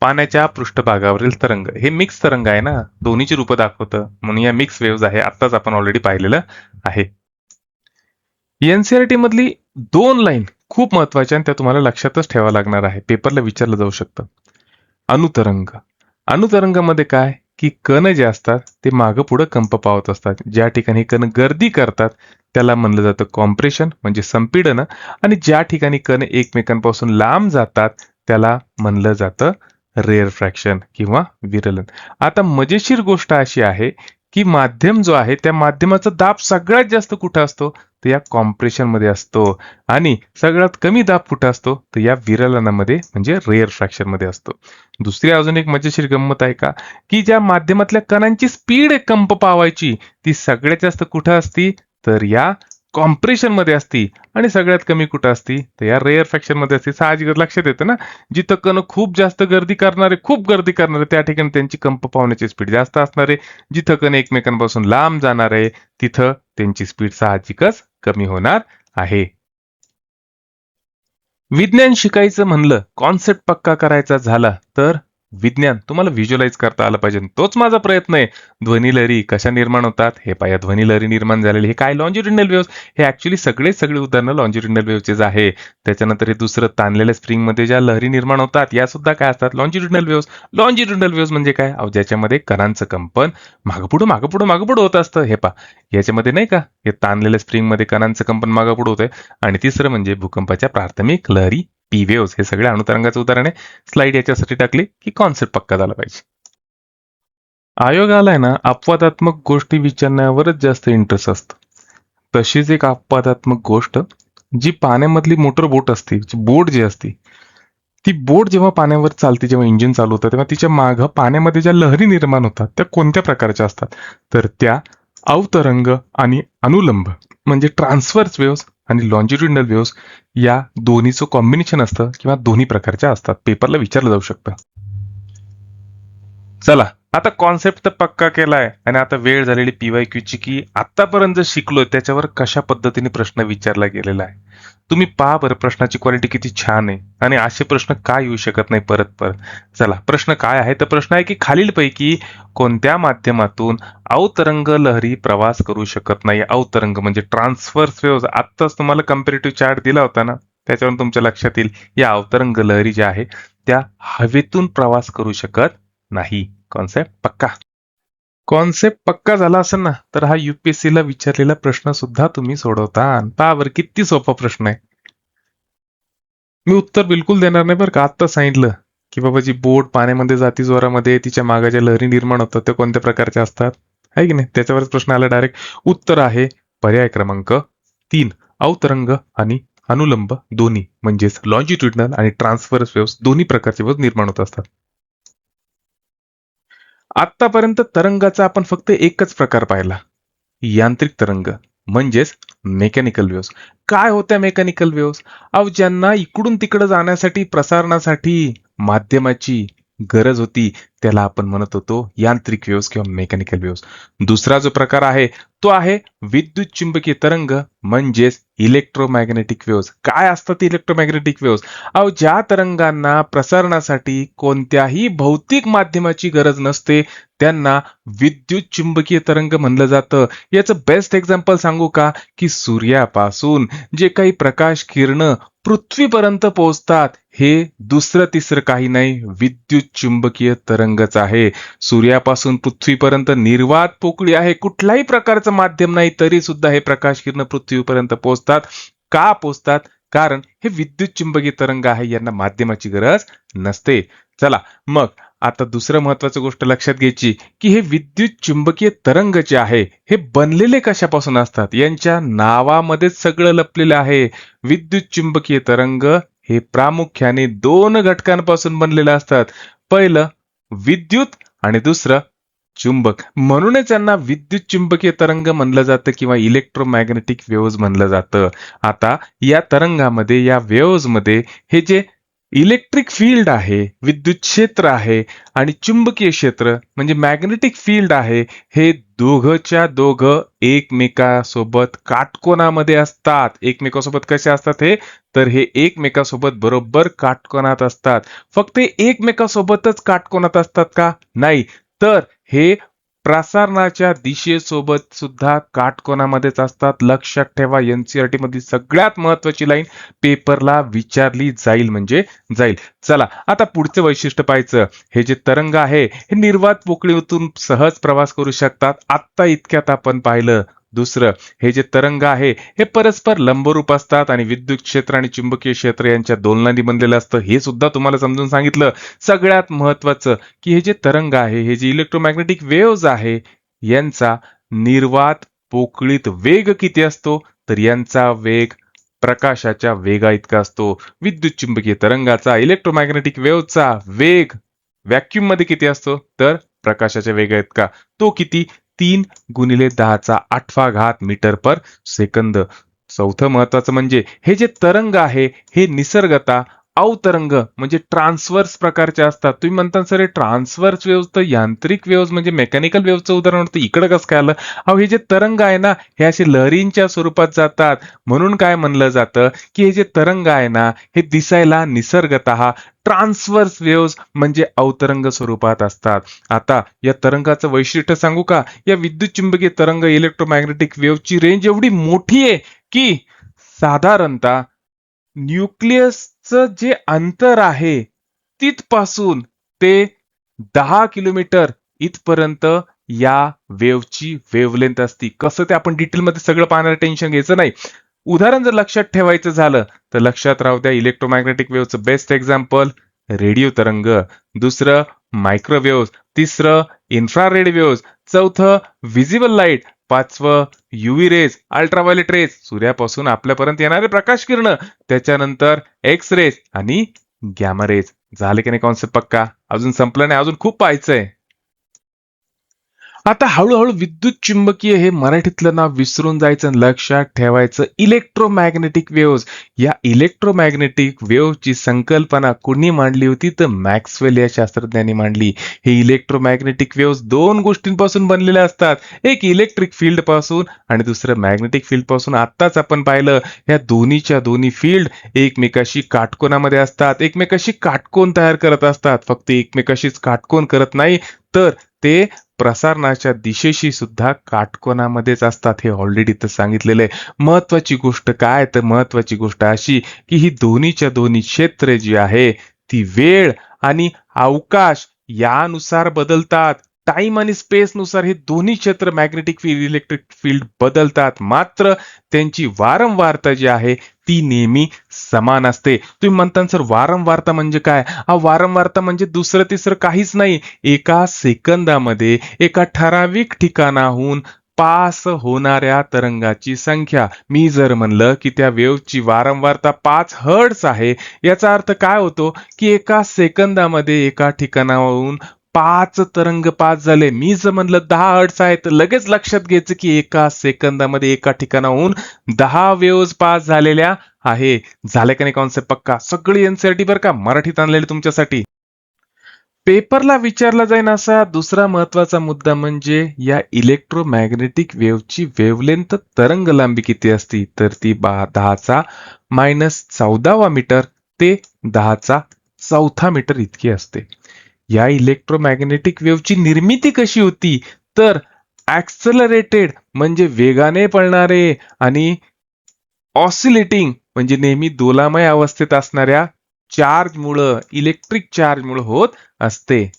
पाण्याच्या पृष्ठभागावरील तरंग हे मिक्स तरंग आहे ना, दोन्हीची रूपं दाखवतं म्हणून या मिक्स वेव्ज आहे. आत्ताच आपण ऑलरेडी पाहिलेलं आहे. एनसीईआरटी मधली 2 लाईन खूप महत्वाच्या आणि त्या तुम्हाला लक्षातच ठेवावं लागणार आहे. पेपरला विचारलं जाऊ शकतं. अणुतरंग. अणुतरंगामध्ये काय की कण जे असतात ते मागं पुढं कंप पावत असतात. ज्या ठिकाणी कण गर्दी करतात त्याला म्हणलं जातं कॉम्प्रेशन म्हणजे संपीडन, आणि ज्या ठिकाणी कण एकमेकांपासून लांब जातात त्याला म्हणलं जातं रेअरफ्रॅक्शन किंवा विरलन. आता मजेशीर गोष्ट अशी आहे की माध्यम जो आहे त्या माध्यमाचा दाब सगळ्यात जास्त कुठं असतो तर या कॉम्प्रेशन मध्ये असतो, आणि सगळ्यात कमी दाब कुठं असतो तर या विरलनामध्ये म्हणजे रेअरफ्रॅक्शन मध्ये असतो. दुसरी अजून एक मजेशीर गंमत आहे का की ज्या माध्यमातल्या कणांची स्पीड कंप पावायची ती सगळ्यात जास्त कुठं असती तर या कॉम्प्रेशन मध्ये असती, आणि सगळ्यात कमी कुठं असती तर या रेअरफ्रॅक्शन मध्ये असते. साहजिकच लक्षात येतं ना, जिथं कण खूप जास्त खूप गर्दी करणारे त्या ठिकाणी त्यांची कंप पावण्याची स्पीड जास्त असणार आहे. जिथं कण एकमेकांपासून लांब जाणार आहे तिथं त्यांची स्पीड साहजिकच कमी होणार आहे. विज्ञान शिकायचं म्हणलं, कॉन्सेप्ट पक्का करायचा झाला तर विज्ञान तुम्हाला व्हिज्युअलाइज करता आलं पाहिजे. तोच माझा प्रयत्न आहे. ध्वनिलहरी कशा निर्माण होतात हे पाया. ध्वनिलहरी निर्माण झालेली हे काय लॉन्जिट्युडिनल वेव्स. हे ऍक्च्युली सगळे उदाहरणं लॉन्जिट्युडिनल वेव्हचेच आहे. त्याच्यानंतर हे दुसरं ताणलेल्या स्प्रिंग मध्ये ज्या लहरी निर्माण होतात या सुद्धा काय असतात लॉन्जिट्युडिनल वेव्स. लॉन्जिट्युडिनल वेव्स म्हणजे काय ज्याच्यामध्ये कणांचं कंपन मागपुढं होत असतं. हे पहा याच्यामध्ये नाही का हे ताणलेल्या स्प्रिंग मध्ये कणांचं कंपन मागपुढं होतंय. आणि तिसरं म्हणजे भूकंपाच्या प्राथमिक लहरी पी वेव्स. हे सगळे अणुतरंगाचं उदाहरण आहे. स्लाइड याच्यासाठी टाकली की कॉन्सेप्ट पक्का झाला पाहिजे. आयोगाला आहे ना अपवादात्मक गोष्टी विचारण्यावरच जास्त इंटरेस्ट असतो. तशीच एक अपवादात्मक गोष्ट जी पाण्यामधली मोटर बोट असते, बोट जी असते ती बोट जेव्हा पाण्यावर चालते, जेव्हा इंजिन चालू होतं तेव्हा तिच्या मागं पाण्यामध्ये ज्या लहरी निर्माण होतात त्या कोणत्या प्रकारच्या असतात तर त्या अवतरंग आणि अनुलंब म्हणजे ट्रान्सव्हर्स वेव्स आणि लॉन्जिट्युडिनल वेव्स या दोन्हीचं कॉम्बिनेशन असतं किंवा दोन्ही प्रकारच्या असतात. पेपरला विचारलं जाऊ शकतं. चला आता कॉन्सेप्ट तर पक्का केलाय आणि आता वेळ झालेली PYQ ची की आतापर्यंत शिकलोय त्याच्यावर कशा पद्धतीने प्रश्न विचारला गेलेला आहे. तुम्ही पहा बरं प्रश्नाची क्वालिटी किती छान आहे, आणि असे प्रश्न का येऊ शकत नाही परत परत. चला प्रश्न काय आहे तर प्रश्न आहे की खालीलपैकी कोणत्या माध्यमातून अवतरंग लहरी प्रवास करू शकत नाही. अवतरंग म्हणजे ट्रान्सव्हर्स वेव्स. आत्ताच तुम्हाला कम्पेरेटिव्ह चार्ट दिला होता ना, त्याच्यावरून तुमच्या लक्षात येईल या अवतरंग लहरी ज्या आहे त्या हवेतून प्रवास करू शकत नाही. कॉन्सेप्ट पक्का. कॉन्सेप्ट पक्का झाला असेल ना तर हा UPSC ला विचारलेला प्रश्न सुद्धा तुम्ही सोडवता. पहा बरं किती सोपा प्रश्न आहे. मी उत्तर बिलकुल देणार नाही बरं का. आत्ता सांगितलं की बाबा जी बोट पाण्यामध्ये जाती जोरामध्ये तिच्या मागे ज्या लहरी निर्माण होतात त्या कोणत्या प्रकारच्या असतात आहे की नाही. त्याच्यावरच प्रश्न आला डायरेक्ट. उत्तर आहे पर्याय क्रमांक 3 अवतरंग आणि अनुलंब दोन्ही म्हणजेच लॉन्जिट्युडिनल आणि ट्रान्सव्हर्स वेव्स दोन्ही प्रकारचे वेव्स निर्माण होत असतात. आतापर्यंत तरंगाचा आपण फक्त एकच प्रकार पाहिला, यांत्रिक तरंग म्हणजेच मेकॅनिकल वेव्स. काय होत्या मेकॅनिकल वेव्स ज्यांना इकडून तिकडे जाण्यासाठी प्रसारणासाठी माध्यमाची गरज होती त्याला आपण म्हणत होतो यांत्रिक वेव्स किंवा मेकॅनिकल वेव्स. दुसरा जो प्रकार आहे तो आहे विद्युत चुंबकीय तरंग म्हणजेच इलेक्ट्रोमॅग्नेटिक वेव्स. काय असतात इलेक्ट्रोमॅग्नेटिक वेव्स ज्या तरंगांना प्रसारणासाठी कोणत्याही भौतिक माध्यमाची गरज नसते त्यांना विद्युत चुंबकीय तरंग म्हणलं जातं. याचं बेस्ट एक्झाम्पल सांगू का की सूर्यापासून जे काही प्रकाश किरण पृथ्वीपर्यंत पोहोचतात हे दुसरं तिसरं काही नाही विद्युत चुंबकीय तरंगच आहे. सूर्यापासून पृथ्वीपर्यंत निर्वात पोकळी आहे, कुठल्याही प्रकारचं माध्यम नाही तरी सुद्धा हे प्रकाश किरण पृथ्वीपर्यंत पोहोचतात. का पोहोचतात कारण हे विद्युत चुंबकीय तरंग आहे, यांना माध्यमाची गरज नसते. चला मग आता दुसरं महत्वाचं गोष्ट लक्षात घ्यायची की हे विद्युत चुंबकीय तरंग जे आहे हे बनलेले कशापासून असतात यांच्या नावामध्येच सगळं लपलेलं आहे. विद्युत चुंबकीय तरंग हे प्रामुख्याने 2 घटकांपासून बनलेले असतात. पहिलं विद्युत आणि दुसरं चुंबक. म्हणूनच यांना विद्युत चुंबकीय तरंग म्हणलं जातं किंवा इलेक्ट्रोमॅग्नेटिक वेव्स म्हणलं जातं. आता या तरंगामध्ये या वेव्स मध्ये हे जे इलेक्ट्रिक फील्ड आहे, विद्युत क्षेत्र आहे आणि चुंबकीय क्षेत्र म्हणजे मॅग्नेटिक फील्ड आहे. हे दोघच्या दोघं एकमेकासोबत काटकोनामध्ये असतात. एकमेकासोबत कसे असतात हे? तर हे एकमेकासोबत बरोबर काटकोनात असतात. फक्त एकमेकासोबतच काटकोनात असतात का? नाही. तर हे प्रसारणाच्या दिशेसोबत सुद्धा काटकोनामध्येच असतात. लक्षात ठेवा, एनसीईआरटी मधली सगळ्यात महत्वाची लाईन पेपरला विचारली जाईल म्हणजे जाईल. चला आता पुढचं वैशिष्ट्य पाहायचं. हे जे तरंग आहे हे निर्वात पोकळीतून सहज प्रवास करू शकतात. आत्ता इतक्यात आपण पाहिलं. दुसरं, हे जे तरंग आहे हे परस्पर लंबरूप असतात आणि विद्युत क्षेत्र आणि चुंबकीय क्षेत्र यांच्या दोलनाने बनलेलं असतं. हे सुद्धा तुम्हाला समजून सांगितलं. सगळ्यात महत्वाचं की हे जे तरंग आहे, हे जे इलेक्ट्रोमॅग्नेटिक वेव्हज आहे, यांचा निर्वात पोकळीत वेग किती असतो? तर यांचा वेग प्रकाशाच्या वेगा इतका असतो. विद्युत चुंबकीय तरंगाचा, इलेक्ट्रोमॅग्नेटिक वेव्हचा वेग व्हॅक्यूम मध्ये किती असतो? तर प्रकाशाच्या वेगा इतका. तो किती? 3 × 10⁸ मीटर पर सेकंद. चौथं महत्वाचं म्हणजे हे जे तरंग आहे हे निसर्गतः अवतरंग म्हणजे ट्रान्सवर्स प्रकारचे असतात. तुम्ही म्हणता सर हे ट्रान्सवर्स वेव्ह तर यांत्रिक वेव्ह म्हणजे मेकॅनिकल वेव्हचं उदाहरण होतं, इकडे कसं काय आलं? अहो हे जे तरंग आहे ना हे असे लहरींच्या स्वरूपात जातात. म्हणून काय म्हणलं जातं की हे जे तरंग आहे ना हे दिसायला निसर्गतः ट्रान्सवर्स वेव्ह म्हणजे अवतरंग स्वरूपात असतात. आता या तरंगाचं वैशिष्ट्य सांगू का? या विद्युत चुंबकीय तरंग इलेक्ट्रोमॅग्नेटिक वेव्हची रेंज एवढी मोठी आहे की साधारणतः न्यूक्लियसचं जे अंतर आहे तिथपासून ते 10 किलोमीटर इथपर्यंत या वेव्हची वेव्हलेंथ असती. कसं ते आपण डिटेलमध्ये सगळं पाहणार, टेन्शन घ्यायचं नाही. उदाहरण जर लक्षात ठेवायचं झालं तर लक्षात राहू द्या, इलेक्ट्रोमॅग्नेटिक वेव्हचं बेस्ट एक्झाम्पल रेडिओ तरंग, दुसरं मायक्रोवेव्ह, तिसरं इन्फ्रारेड वेव्ह, चौथं व्हिजिबल लाईट, पाचवं युव्ही रेज, अल्ट्राव्हायोलेट रेज, सूर्यापासून आपल्यापर्यंत येणारे प्रकाश किरण, त्याच्यानंतर एक्स रेज आणि गॅमा रेज. झाले की नाही कॉन्सेप्ट पक्का? अजून संपलं नाही, अजून खूप पाहायचंय. आता हळूहळू विद्युत चुंबकीय हे मराठीतलं नाव विसरून जायचं आणि लक्षात ठेवायचं इलेक्ट्रोमॅग्नेटिक वेव्हज. या इलेक्ट्रोमॅग्नेटिक वेव्हची संकल्पना कोणी मांडली होती? तर मॅक्सवेल या शास्त्रज्ञांनी मांडली. हे इलेक्ट्रोमॅग्नेटिक वेव्हज दोन गोष्टींपासून बनलेले असतात. एक इलेक्ट्रिक फील्ड पासून आणि दुसरं मॅग्नेटिक फील्ड पासून. आत्ताच आपण पाहिलं या दोन्हीच्या दोन्ही फील्ड एकमेकाशी काटकोनामध्ये असतात, एकमेकाशी काटकोन तयार करत असतात. फक्त एकमेकाशीच काटकोन करत नाही तर ते प्रसारणाच्या दिशेशी सुद्धा काटकोनामध्येच असतात. हे ऑलरेडी तर सांगितलेलं आहे. महत्वाची गोष्ट काय? तर महत्वाची गोष्ट अशी की ही दोन्हीच्या दोन्ही क्षेत्रे जी आहे ती वेळ आणि अवकाश यानुसार बदलतात. टाइम आणि स्पेस नुसार हे दोन्ही क्षेत्र मॅग्नेटिक फील्ड, इलेक्ट्रिक फील्ड बदलतात. मात्र त्यांची वारंवारता जी आहे ती नेहमी समान असते. तुम्ही म्हणता सर वारंवारता म्हणजे काय? वारंवारता म्हणजे दुसरं तिसरं काहीच नाही. एका सेकंदामध्ये एका ठराविक ठिकाणाहून पास होणाऱ्या तरंगाची संख्या. मी जर म्हणलं की त्या वेव्हची वारंवारता 5 हर्ट्झ आहे, याचा अर्थ काय होतो की एका सेकंदामध्ये एका ठिकाणाहून 5 तरंग पास झाले. मी जर म्हणलं 10 हर्ट्झ आहे तर लगेच लक्षात घ्यायचं की एका सेकंदामध्ये एका ठिकाणाहून 10 वेव्हज पास झालेल्या आहे. झाले का नाही कॉन्सेप्ट पक्का? सगळी एनसीईआरटी बरं का मराठीत आणलेली तुमच्यासाठी. पेपरला विचारला जाईल असा दुसरा महत्वाचा मुद्दा म्हणजे या इलेक्ट्रोमॅग्नेटिक वेव्हची वेव्हलेंथ तरंग लांबी किती असती? तर ती 10⁻14 मीटर ते 10⁻4 मीटर इतकी असते. या इलेक्ट्रोमॅग्नेटिक वेव्हची निर्मिती कशी होती? तर ऍक्सलरेटेड म्हणजे वेगाने पळणारे आणि ऑसिलेटिंग म्हणजे नेहमी दोलामय अवस्थेत असणाऱ्या चार्ज मुळे, इलेक्ट्रिक चार्ज मुळे होत असते.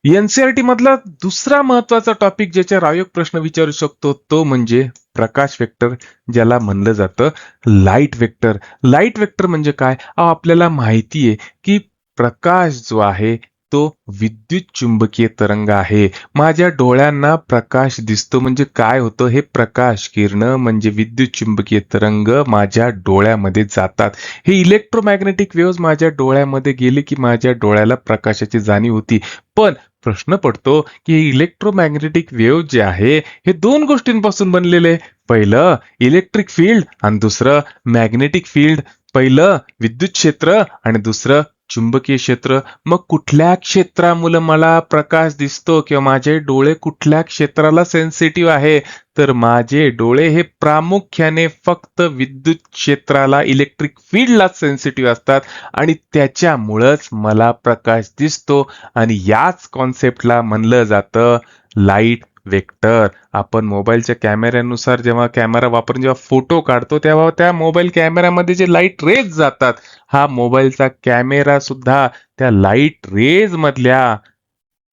एनसीईआरटी मधला दुसरा महत्वाचा टॉपिक ज्याच्यावर आयोग प्रश्न विचारू शकतो तो म्हणजे प्रकाश वेक्टर, ज्याला म्हणलं जातं लाईट वेक्टर. लाईट वेक्टर म्हणजे काय? आपल्याला माहिती आहे की प्रकाश जो आहे तो विद्युत चुंबकीय तरंग आहे. माझ्या डोळ्यांना प्रकाश दिसतो म्हणजे काय होतं? हे प्रकाश किरण म्हणजे विद्युत चुंबकीय तरंग माझ्या डोळ्यामध्ये जातात. हे इलेक्ट्रोमॅग्नेटिक वेव्हज माझ्या डोळ्यामध्ये गेले की माझ्या डोळ्याला प्रकाशाची जाणीव होती. पण प्रश्न पडतो की हे इलेक्ट्रोमॅग्नेटिक वेव्ह जे आहे हे दोन गोष्टींपासून बनलेले. पहिलं इलेक्ट्रिक फील्ड आणि दुसरं मॅग्नेटिक फील्ड. पहिलं विद्युत क्षेत्र आणि दुसरं चुंबकीय क्षेत्र. मग कुठल्या क्षेत्रामुळे मला प्रकाश दिसतो किंवा माझे डोळे कुठल्या क्षेत्राला सेन्सिटिव्ह आहे? तर माझे डोळे हे प्रामुख्याने फक्त विद्युत क्षेत्राला, इलेक्ट्रिक फील्डला सेन्सिटिव्ह असतात आणि त्याच्यामुळंच मला प्रकाश दिसतो. आणि याच कॉन्सेप्टला म्हणलं जातं लाईट वेक्टर. आपण मोबाईलच्या कॅमेऱ्यानुसार जेव्हा कॅमेरा वापरून जेव्हा फोटो काढतो तेव्हा त्या मोबाईल कॅमेऱ्यामध्ये जे लाईट रेज जातात, हा मोबाईलचा कॅमेरा सुद्धा त्या लाईट रेज मधल्या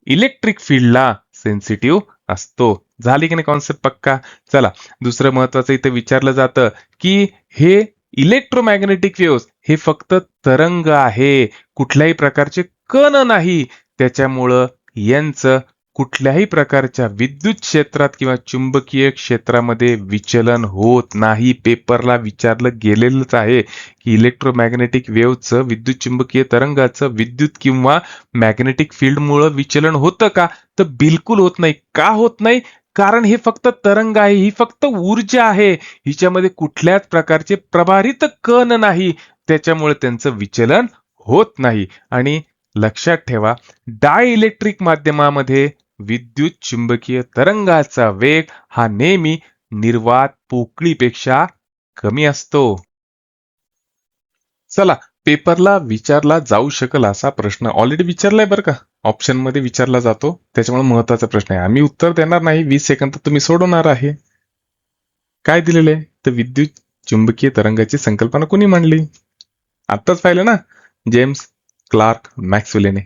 इलेक्ट्रिक फील्डला सेन्सिटिव्ह असतो. झाली की नाही कॉन्सेप्ट पक्का? चला, दुसरं महत्वाचं इथे विचारलं जातं की हे इलेक्ट्रोमॅग्नेटिक वेव्स हे फक्त तरंग आहे, कुठल्याही प्रकारचे कण नाही. त्याच्यामुळं यांचं कुठल्याही प्रकारच्या विद्युत क्षेत्रात किंवा चुंबकीय क्षेत्रामध्ये विचलन होत नाही. पेपरला विचारलं गेलेलंच आहे की इलेक्ट्रोमॅग्नेटिक वेव्हचं, विद्युत चुंबकीय तरंगाचं विद्युत किंवा मॅग्नेटिक फील्डमुळे विचलन होतं का? तर बिलकुल होत नाही. का होत नाही? कारण हे फक्त तरंग आहे, ही फक्त ऊर्जा आहे. हिच्यामध्ये कुठल्याच प्रकारचे प्रभारित कण नाही, त्याच्यामुळे त्यांचं विचलन होत नाही. आणि लक्षात ठेवा, डायइलेक्ट्रिक माध्यमामध्ये विद्युत चुंबकीय तरंगाचा वेग हा नेहमी निर्वात पोकळीपेक्षा कमी असतो. चला, पेपरला विचारला जाऊ शकेल असा प्रश्न ऑलरेडी विचारलाय बरं का, ऑप्शन मध्ये विचारला जातो, त्याच्यामुळे महत्वाचा प्रश्न आहे. आम्ही उत्तर देणार नाही, 20 सेकंद तुम्ही सोडवणार आहे. काय दिलेले आहे? तर विद्युत चुंबकीय तरंगाची संकल्पना कोणी मांडली? आत्ताच पाहिलं ना, जेम्स क्लार्क मॅक्सवेलने.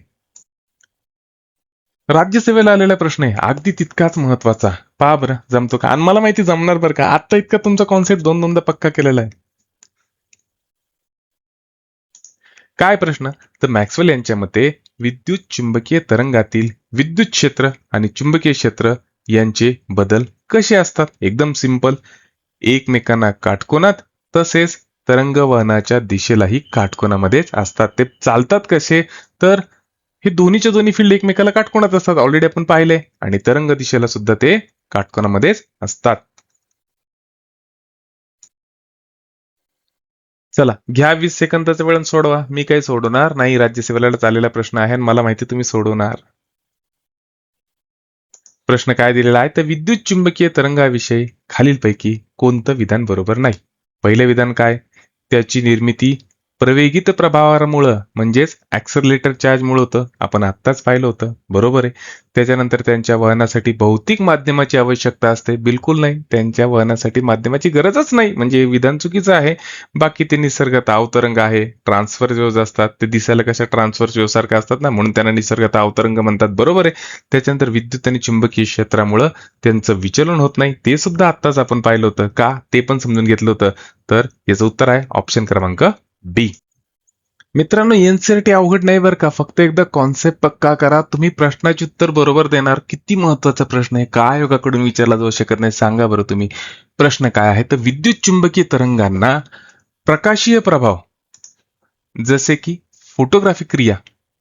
राज्यसेवेला आलेला प्रश्न आहे, अगदी तितकाच महत्वाचा. पहा बरं, जमतो का? आणि मला माहिती जमणार बरं का, आता इतका तुमचा कॉन्सेप्ट दोनदा पक्का केलेला आहे. काय प्रश्न? तर मॅक्सवेल यांच्या मते विद्युत चुंबकीय तरंगातील विद्युत क्षेत्र आणि चुंबकीय क्षेत्र यांचे बदल कसे असतात? एकदम सिंपल, एकमेकांना काटकोनात, तसेच तरंग वहनाच्या दिशेलाही काटकोनामध्येच असतात. ते चालतात कसे? तर हे दोन्हीच्या दोन्ही फील्ड एकमेकाला काटकोनात असतात, ऑलरेडी आपण पाहिले, आणि तरंग दिशेला सुद्धा ते काटकोनामध्येच असतात. चला, घ्या 20 सेकंदाचा वेळ आणि सोडवा. मी काही सोडवणार नाही, राज्यसेवेला चाललेला प्रश्न आहे आणि मला माहिती तुम्ही सोडवणार. प्रश्न काय दिलेला आहे? तर विद्युत चुंबकीय तरंगाविषयी खालीलपैकी कोणतं विधान बरोबर नाही? पहिलं विधान काय? त्याची निर्मिती प्रवेगित प्रभावामुळे म्हणजेच ऍक्सलरेटर चार्जमुळे होतं. आपण आत्ताच पाहिलं होतं, बरोबर आहे. त्याच्यानंतर त्यांच्या वहनासाठी भौतिक माध्यमाची आवश्यकता असते. बिलकुल नाही, त्यांच्या वहनासाठी माध्यमाची गरजच नाही, म्हणजे विधान चुकीचं आहे. बाकी ते निसर्गतः अवतरंग आहे, ट्रान्सफर वेव्हज असतात, ते दिसायला कशा ट्रान्सफर वेव्ह सारखं असतात ना, म्हणून त्यांना निसर्गतः अवतरंग म्हणतात, बरोबर आहे. त्याच्यानंतर विद्युत आणि चुंबकीय क्षेत्रामुळं त्यांचं विचलन होत नाही, ते सुद्धा आत्ताच आपण पाहिलं होतं. का? ते पण समजून घेतलं होतं. तर याचं उत्तर आहे ऑप्शन क्रमांक बी. मित्रांनो, एनसीईआरटी अवघड नाही बरं का, फक्त एकदा कॉन्सेप्ट पक्का करा, तुम्ही प्रश्नाचे उत्तर बरोबर देणार. किती महत्वाचा प्रश्न आहे, काय योगाकडून विचारला जाऊ शकत नाही, सांगा बरं तुम्ही. प्रश्न काय आहे? तर विद्युत चुंबकीय तरंगांना प्रकाशीय प्रभाव जसे की फोटोग्राफी क्रिया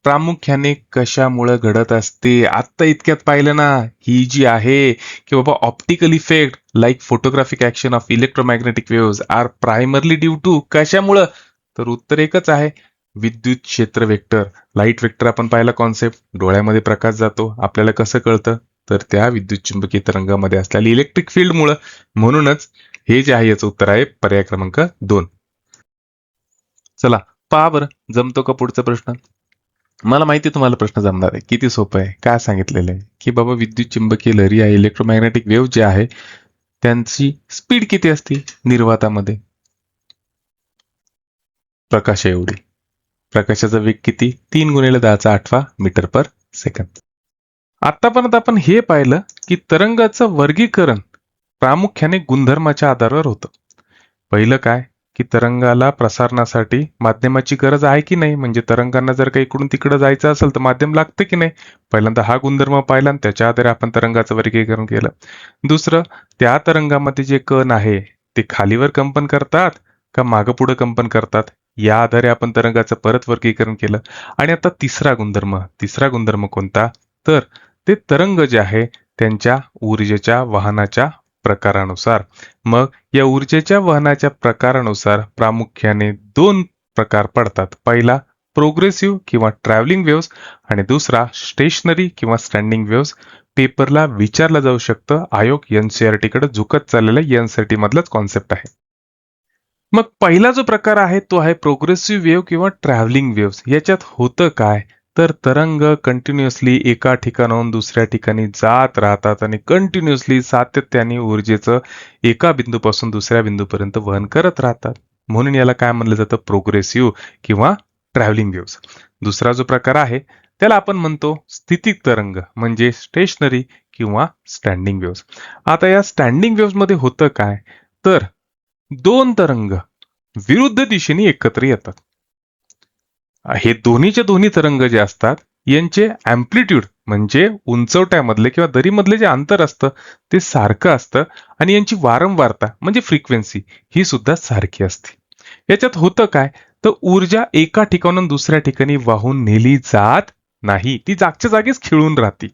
प्रामुख्याने कशामुळे घडत असते? आत्ता इतक्यात पाहिलं ना, ही जी आहे की बाबा optical effect like photographic action of electromagnetic waves are primarily due to कशामुळं? तर उत्तर एकच आहे, विद्युत क्षेत्र वेक्टर. लाईट वेक्टर आपण पाहिला कॉन्सेप्ट, डोळ्यामध्ये प्रकाश जातो, आपल्याला कसं कळतं? तर त्या विद्युत चुंबकीय तरंगामध्ये असलेली इलेक्ट्रिक फील्डमुळं. म्हणूनच हे जे आहे याचं उत्तर आहे पर्याय क्रमांक 2. चला, पहा बरं, जमतो का पुढचा प्रश्न? मला माहिती तुम्हाला प्रश्न जमणार आहे, किती सोपं आहे. काय सांगितलेलं आहे की बाबा विद्युत चुंबकीय लहरी आहे, इलेक्ट्रोमॅग्नेटिक वेव्ह जे आहे त्यांची स्पीड किती असते निर्वातामध्ये? प्रकाश एवढी. प्रकाशाचा वेग किती? 3 × 10⁸ मीटर पर सेकंद. आतापर्यंत आपण हे पाहिलं की तरंगाचं वर्गीकरण प्रामुख्याने गुणधर्माच्या आधारावर होतं. पहिलं काय की तरंगाला प्रसारणासाठी माध्यमाची गरज आहे की नाही, म्हणजे तरंगांना जर काही इकडून तिकडे जायचं असेल तर माध्यम लागतं की नाही. पहिल्यांदा हा गुणधर्म पाहिला आणि त्याच्या आधारे आपण तरंगाचं वर्गीकरण केलं. दुसरं, त्या तरंगामध्ये जे कण आहे ते खालीवर कंपन करतात का मागं पुढे कंपन करतात, या आधारे आपण तरंगाचं परत वर्गीकरण केलं. आणि आता तिसरा गुणधर्म कोणता? तर ते तरंग जे आहे त्यांच्या ऊर्जेच्या वाहनाच्या प्रकारानुसार. मग या ऊर्जेच्या वहनाच्या प्रकारानुसार प्रामुख्याने दोन प्रकार पडतात. पहिला प्रोग्रेसिव्ह किंवा ट्रॅव्हलिंग वेव्स आणि दुसरा स्टेशनरी किंवा स्टँडिंग वेव्स. पेपरला विचारलं जाऊ शकतं. आयोग एनसीईआरटी कडे झुकत चाललेला एनसीईआरटी मधलाच कॉन्सेप्ट आहे. मग पहिला जो प्रकार आहे तो आहे प्रोग्रेसिव्ह वेव्ह किंवा ट्रॅव्हलिंग वेव्स. याच्यात होतं काय, तर तरंग कंटिन्युअसली एका ठिकाणाहून दुसऱ्या ठिकाणी जात राहतात आणि कंटिन्युअसली सातत्याने ऊर्जेचं एका बिंदूपासून दुसऱ्या बिंदूपर्यंत वहन करत राहतात. म्हणून याला काय म्हणलं जातं, प्रोग्रेसिव्ह किंवा ट्रॅव्हलिंग वेव्स. दुसरा जो प्रकार आहे त्याला आपण म्हणतो स्थितिक तरंग म्हणजे स्टेशनरी किंवा स्टँडिंग वेव्स. आता या स्टँडिंग वेव्स मध्ये होतं काय, तर दोन तरंग विरुद्ध दिशेने एकत्र येतात. हे दोन्हीचे दोन्ही तरंग जे असतात यांचे अँप्लिट्यूड म्हणजे उंचवट्यामधले किंवा दरीमधले जे अंतर असतं ते सारखं असतं आणि यांची वारंवारता म्हणजे फ्रिक्वेन्सी ही सुद्धा सारखी असते. याच्यात होतं काय, तर ऊर्जा एका ठिकाणून दुसऱ्या ठिकाणी वाहून नेली जात नाही, ती जागच्या जागीच खिळून राहते.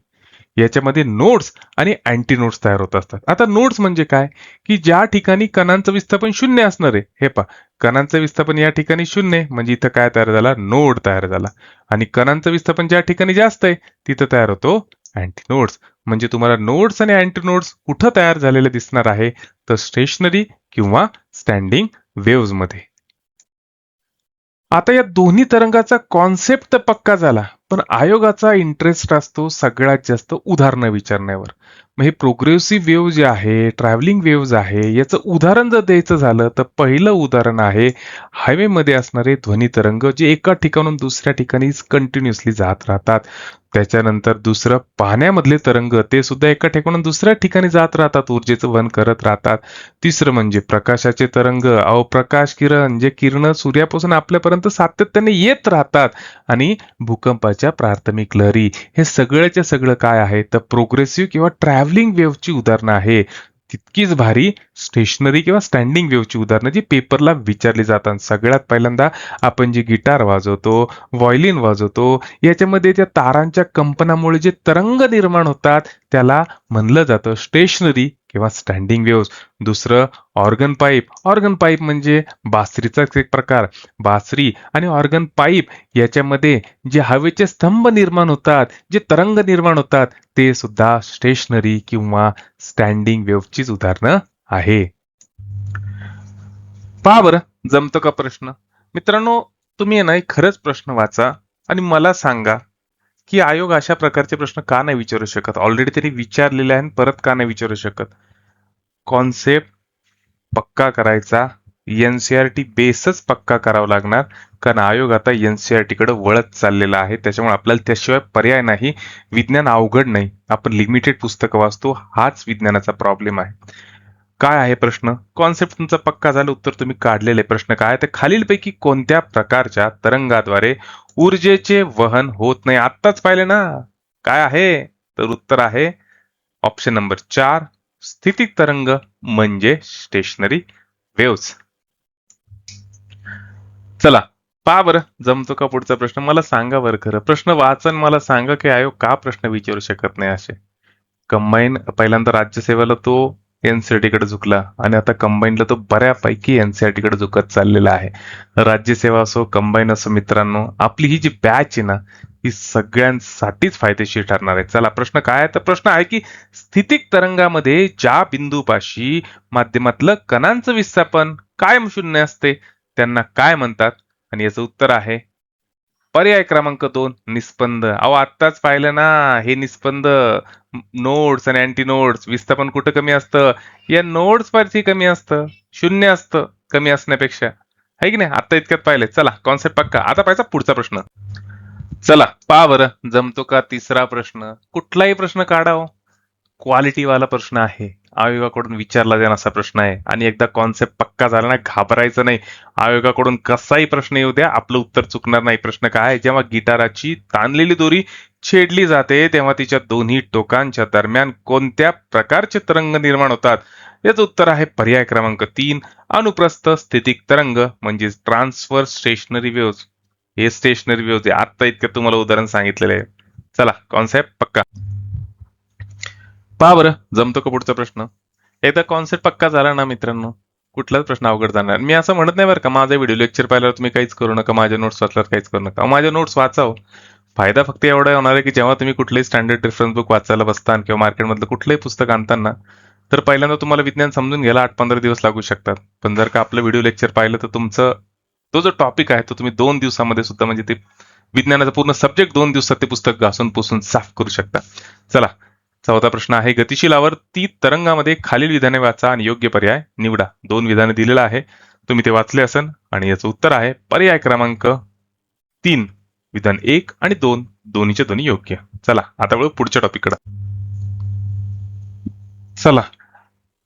याच्यामध्ये नोड्स आणि अँटी नोड्स तयार होत असतात. आता नोड्स म्हणजे काय, की ज्या ठिकाणी कणांचं विस्थापन शून्य असणार आहे, हे पहा कणांचं विस्थापन या ठिकाणी शून्य आहे म्हणजे इथं काय तयार झाला, नोड तयार झाला. आणि कणांचं विस्थापन ज्या ठिकाणी जास्त आहे तिथं तयार होतो अँटी नोड्स. म्हणजे तुम्हाला नोड्स आणि अँटी नोड्स कुठं तयार झालेले दिसणार आहे, तर स्टेशनरी किंवा स्टँडिंग वेव्स मध्ये. आता या दोन्ही तरंगाचा कॉन्सेप्ट पक्का झाला, पण आयोगाचा इंटरेस्ट असतो सगळ्यात जास्त उदाहरणं विचारण्यावर. मग हे प्रोग्रेसिव्ह वेव्ह जे आहे, ट्रॅव्हलिंग वेव्ज आहे, याचं उदाहरण जर द्यायचं झालं तर पहिलं उदाहरण आहे हायवेमध्ये असणारे ध्वनी तरंग जे एका ठिकाणून दुसऱ्या ठिकाणी कंटिन्युअसली जात राहतात. त्याच्यानंतर दुसरं पाण्यामधले तरंग, ते सुद्धा एका ठिकाणून दुसऱ्या ठिकाणी जात राहतात, ऊर्जेचं वहन करत राहतात. तिसरं म्हणजे प्रकाशाचे तरंग, अवप्रकाश किरण, जे किरण सूर्यापासून आपल्यापर्यंत सातत्याने येत राहतात. आणि भूकंपाच्या प्राथमिक लहरी, हे सगळ्याच्या सगळं काय आहे, तर प्रोग्रेसिव्ह किंवा ट्रॅव्हलिंग वेव्हची उदाहरणं आहे. तितकीच भारी स्टेशनरी किंवा स्टँडिंग वेव्हची उदाहरणं जी पेपरला विचारली जातात. सगळ्यात पहिल्यांदा आपण जे गिटार वाजवतो, व्हायोलिन वाजवतो, याच्यामध्ये त्या तारांच्या कंपनामुळे जे तरंग निर्माण होतात त्याला म्हणलं जातं स्टेशनरी किंवा स्टँडिंग वेव्स. दुसरं ऑर्गन पाईप. ऑर्गन पाईप म्हणजे बासरीचाच एक प्रकार. बासरी आणि ऑर्गन पाईप याच्यामध्ये जे हवेचे स्तंभ निर्माण होतात, जे तरंग निर्माण होतात, ते सुद्धा स्टेशनरी किंवा स्टँडिंग वेव्हचीच उदाहरणं आहे. पहा बरं, जमतो का प्रश्न? मित्रांनो, तुम्ही आहे ना एक खरंच प्रश्न वाचा आणि मला सांगा की आयोग अशा प्रकारचे प्रश्न का नाही विचारू शकत. ऑलरेडी त्यांनी विचारलेले आहे आणि परत का नाही विचारू शकत. कॉन्सेप्ट पक्का करायचा, एनसीईआरटी बेसच पक्का करावा लागणार, कारण आयोग आता एनसीईआरटी कडे वळत चाललेला आहे. त्याच्यामुळे आपल्याला त्याशिवाय पर्याय नाही. विज्ञान अवघड नाही, आपण लिमिटेड पुस्तकं वाचतो, हाच विज्ञानाचा प्रॉब्लेम आहे. काय आहे प्रश्न, कॉन्सेप्ट तुमचा पक्का झाला, उत्तर तुम्ही काढलेले. प्रश्न काय, तर खालीलपैकी कोणत्या प्रकारच्या तरंगाद्वारे ऊर्जेचे वहन होत नाही. आत्ताच पाहिले ना, काय आहे, तर उत्तर आहे ऑप्शन नंबर 4, स्थितिक तरंग म्हणजे स्टेशनरी वेव्स. चला पहा बरं, जमतो का पुढचा प्रश्न, मला सांगा बरं. खरं प्रश्न वाचन मला सांगा की आयोग का प्रश्न विचारू शकत नाही असे. कंबाईन पहिल्यांदा राज्यसेवेला तो एनसीईआरटी कडे झुकला आणि आता कंबाईनला तो बऱ्यापैकी एनसीईआरटी कडे झुकत चाललेला आहे. राज्यसेवा असो कंबाईन असो, मित्रांनो आपली ही जी बॅच आहे ना ही सगळ्यांसाठीच फायदेशीर ठरणार आहे. चला प्रश्न काय आहे, तर प्रश्न आहे की स्थितिक तरंगामध्ये ज्या बिंदूपाशी माध्यमातलं कणांचं विस्थापन कायम शून्य असते त्यांना काय म्हणतात. आणि याचं उत्तर आहे पर्याय क्रमांक 2, निस्पंद. अहो आत्ताच पाहिलं ना, हे निस्पंद. नोड्स आणि अँटी नोड्स विस्थापन कुठं कमी असतं, या नोड्स वरती कमी असतं, शून्य असतं कमी असण्यापेक्षा, आहे की नाही. आता इतक्यात पाहिलंय. चला कॉन्सेप्ट पक्का. आता पाहायचा पुढचा प्रश्न. चला पहा बरं, जमतो का तिसरा प्रश्न. कुठलाही प्रश्न काढा हो, क्वालिटी वाला प्रश्न आहे, आयोगाकडून विचारला जाणार असा प्रश्न आहे. आणि एकदा कॉन्सेप्ट पक्का झाला ना, घाबरायचं नाही. आयोगाकडून कसाही प्रश्न येऊ द्या, आपलं उत्तर चुकणार नाही. प्रश्न काय आहे, जेव्हा गिटाराची ताणलेली दोरी छेडली जाते तेव्हा तिच्या दोन्ही टोकांच्या दरम्यान कोणत्या प्रकारचे तरंग निर्माण होतात. याचं उत्तर आहे पर्याय क्रमांक 3, अनुप्रस्थ स्थितिक तरंग म्हणजे ट्रान्सफर स्टेशनरी वेव्स. हे स्टेशनरी वेव्स आहे. आता इतकं तुम्हाला उदाहरण सांगितलेलं आहे. चला कॉन्सेप्ट पक्का. पहा बरं, जमतो का पुढचा प्रश्न. एकदा कॉन्सेप्ट पक्का झाला ना मित्रांनो, कुठलाच प्रश्न अवघड जाणार नाही. मी असं म्हणत नाही बरं का, माझा व्हिडिओ लेक्चर पाहिल्यावर तुम्ही काहीच करू नका, माझ्या नोट्स वाचल्यावर काहीच करू नका. माझ्या नोट्स वाचाव. फायदा फक्त एवढा होणार आहे की जेव्हा तुम्ही कुठलंही स्टँडर्ड रेफरन्स बुक वाचायला बसता किंवा मार्केटमधलं कुठलंही पुस्तक आणताना, तर पहिल्यांदा तुम्हाला विज्ञान समजून घ्यायला 8-15 दिवस लागू शकतात. पण जर का आपलं व्हिडिओ लेक्चर पाहिलं तर तुमचं तो जो टॉपिक आहे तो तुम्ही 2 दिवसामध्ये सुद्धा म्हणजे ते विज्ञानाचा पूर्ण सब्जेक्ट 2 दिवसात ते पुस्तक घासून पुसून साफ करू शकता. चला, चौथा प्रश्न आहे, गतिशील आवर्ती तरंगामध्ये खालील विधाने वाचा आणि योग्य पर्याय निवडा. 2 विधाने दिलेलं आहे, तुम्ही ते वाचले असन आणि याचं उत्तर आहे पर्याय क्रमांक 3. विधान 1 आणि 2 दोन्हीचे दोन्ही योग्य. चला आता वळू पुढच्या टॉपिककडे. चला,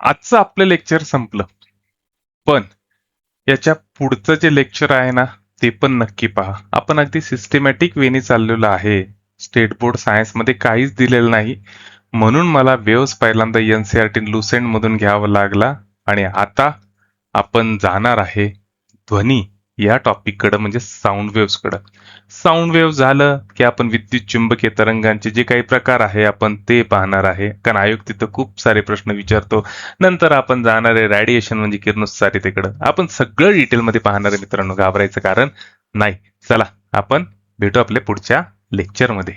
आजचं आपलं लेक्चर संपलं, पण याच्या पुढचं जे लेक्चर आहे ना ते पण नक्की पहा. आपण अगदी सिस्टमॅटिक वेने चाललेलो आहे. स्टेट बोर्ड सायन्स मध्ये काहीच दिलेलं नाही, म्हणून मला वेव्स पहिल्यांदा एनसीईआरटी लुसेंट मधून घ्यावा लागला आणि आता आपण जाणार आहे ध्वनी या टॉपिक कडे, म्हणजे साऊंड वेव्स कडे. साऊंड वेव्ह झालं की आपण विद्युत चुंबकीय तरंगांचे जे काही प्रकार आहे आपण ते पाहणार आहे, कारण आयोग तिथं खूप सारे प्रश्न विचारतो. नंतर आपण जाणार आहे रेडिएशन म्हणजे किरणोत्सारीतेकडे. आपण सगळं डिटेलमध्ये पाहणार आहे मित्रांनो, घाबरायचं कारण नाही. चला आपण भेटू आपल्या पुढच्या लेक्चरमध्ये.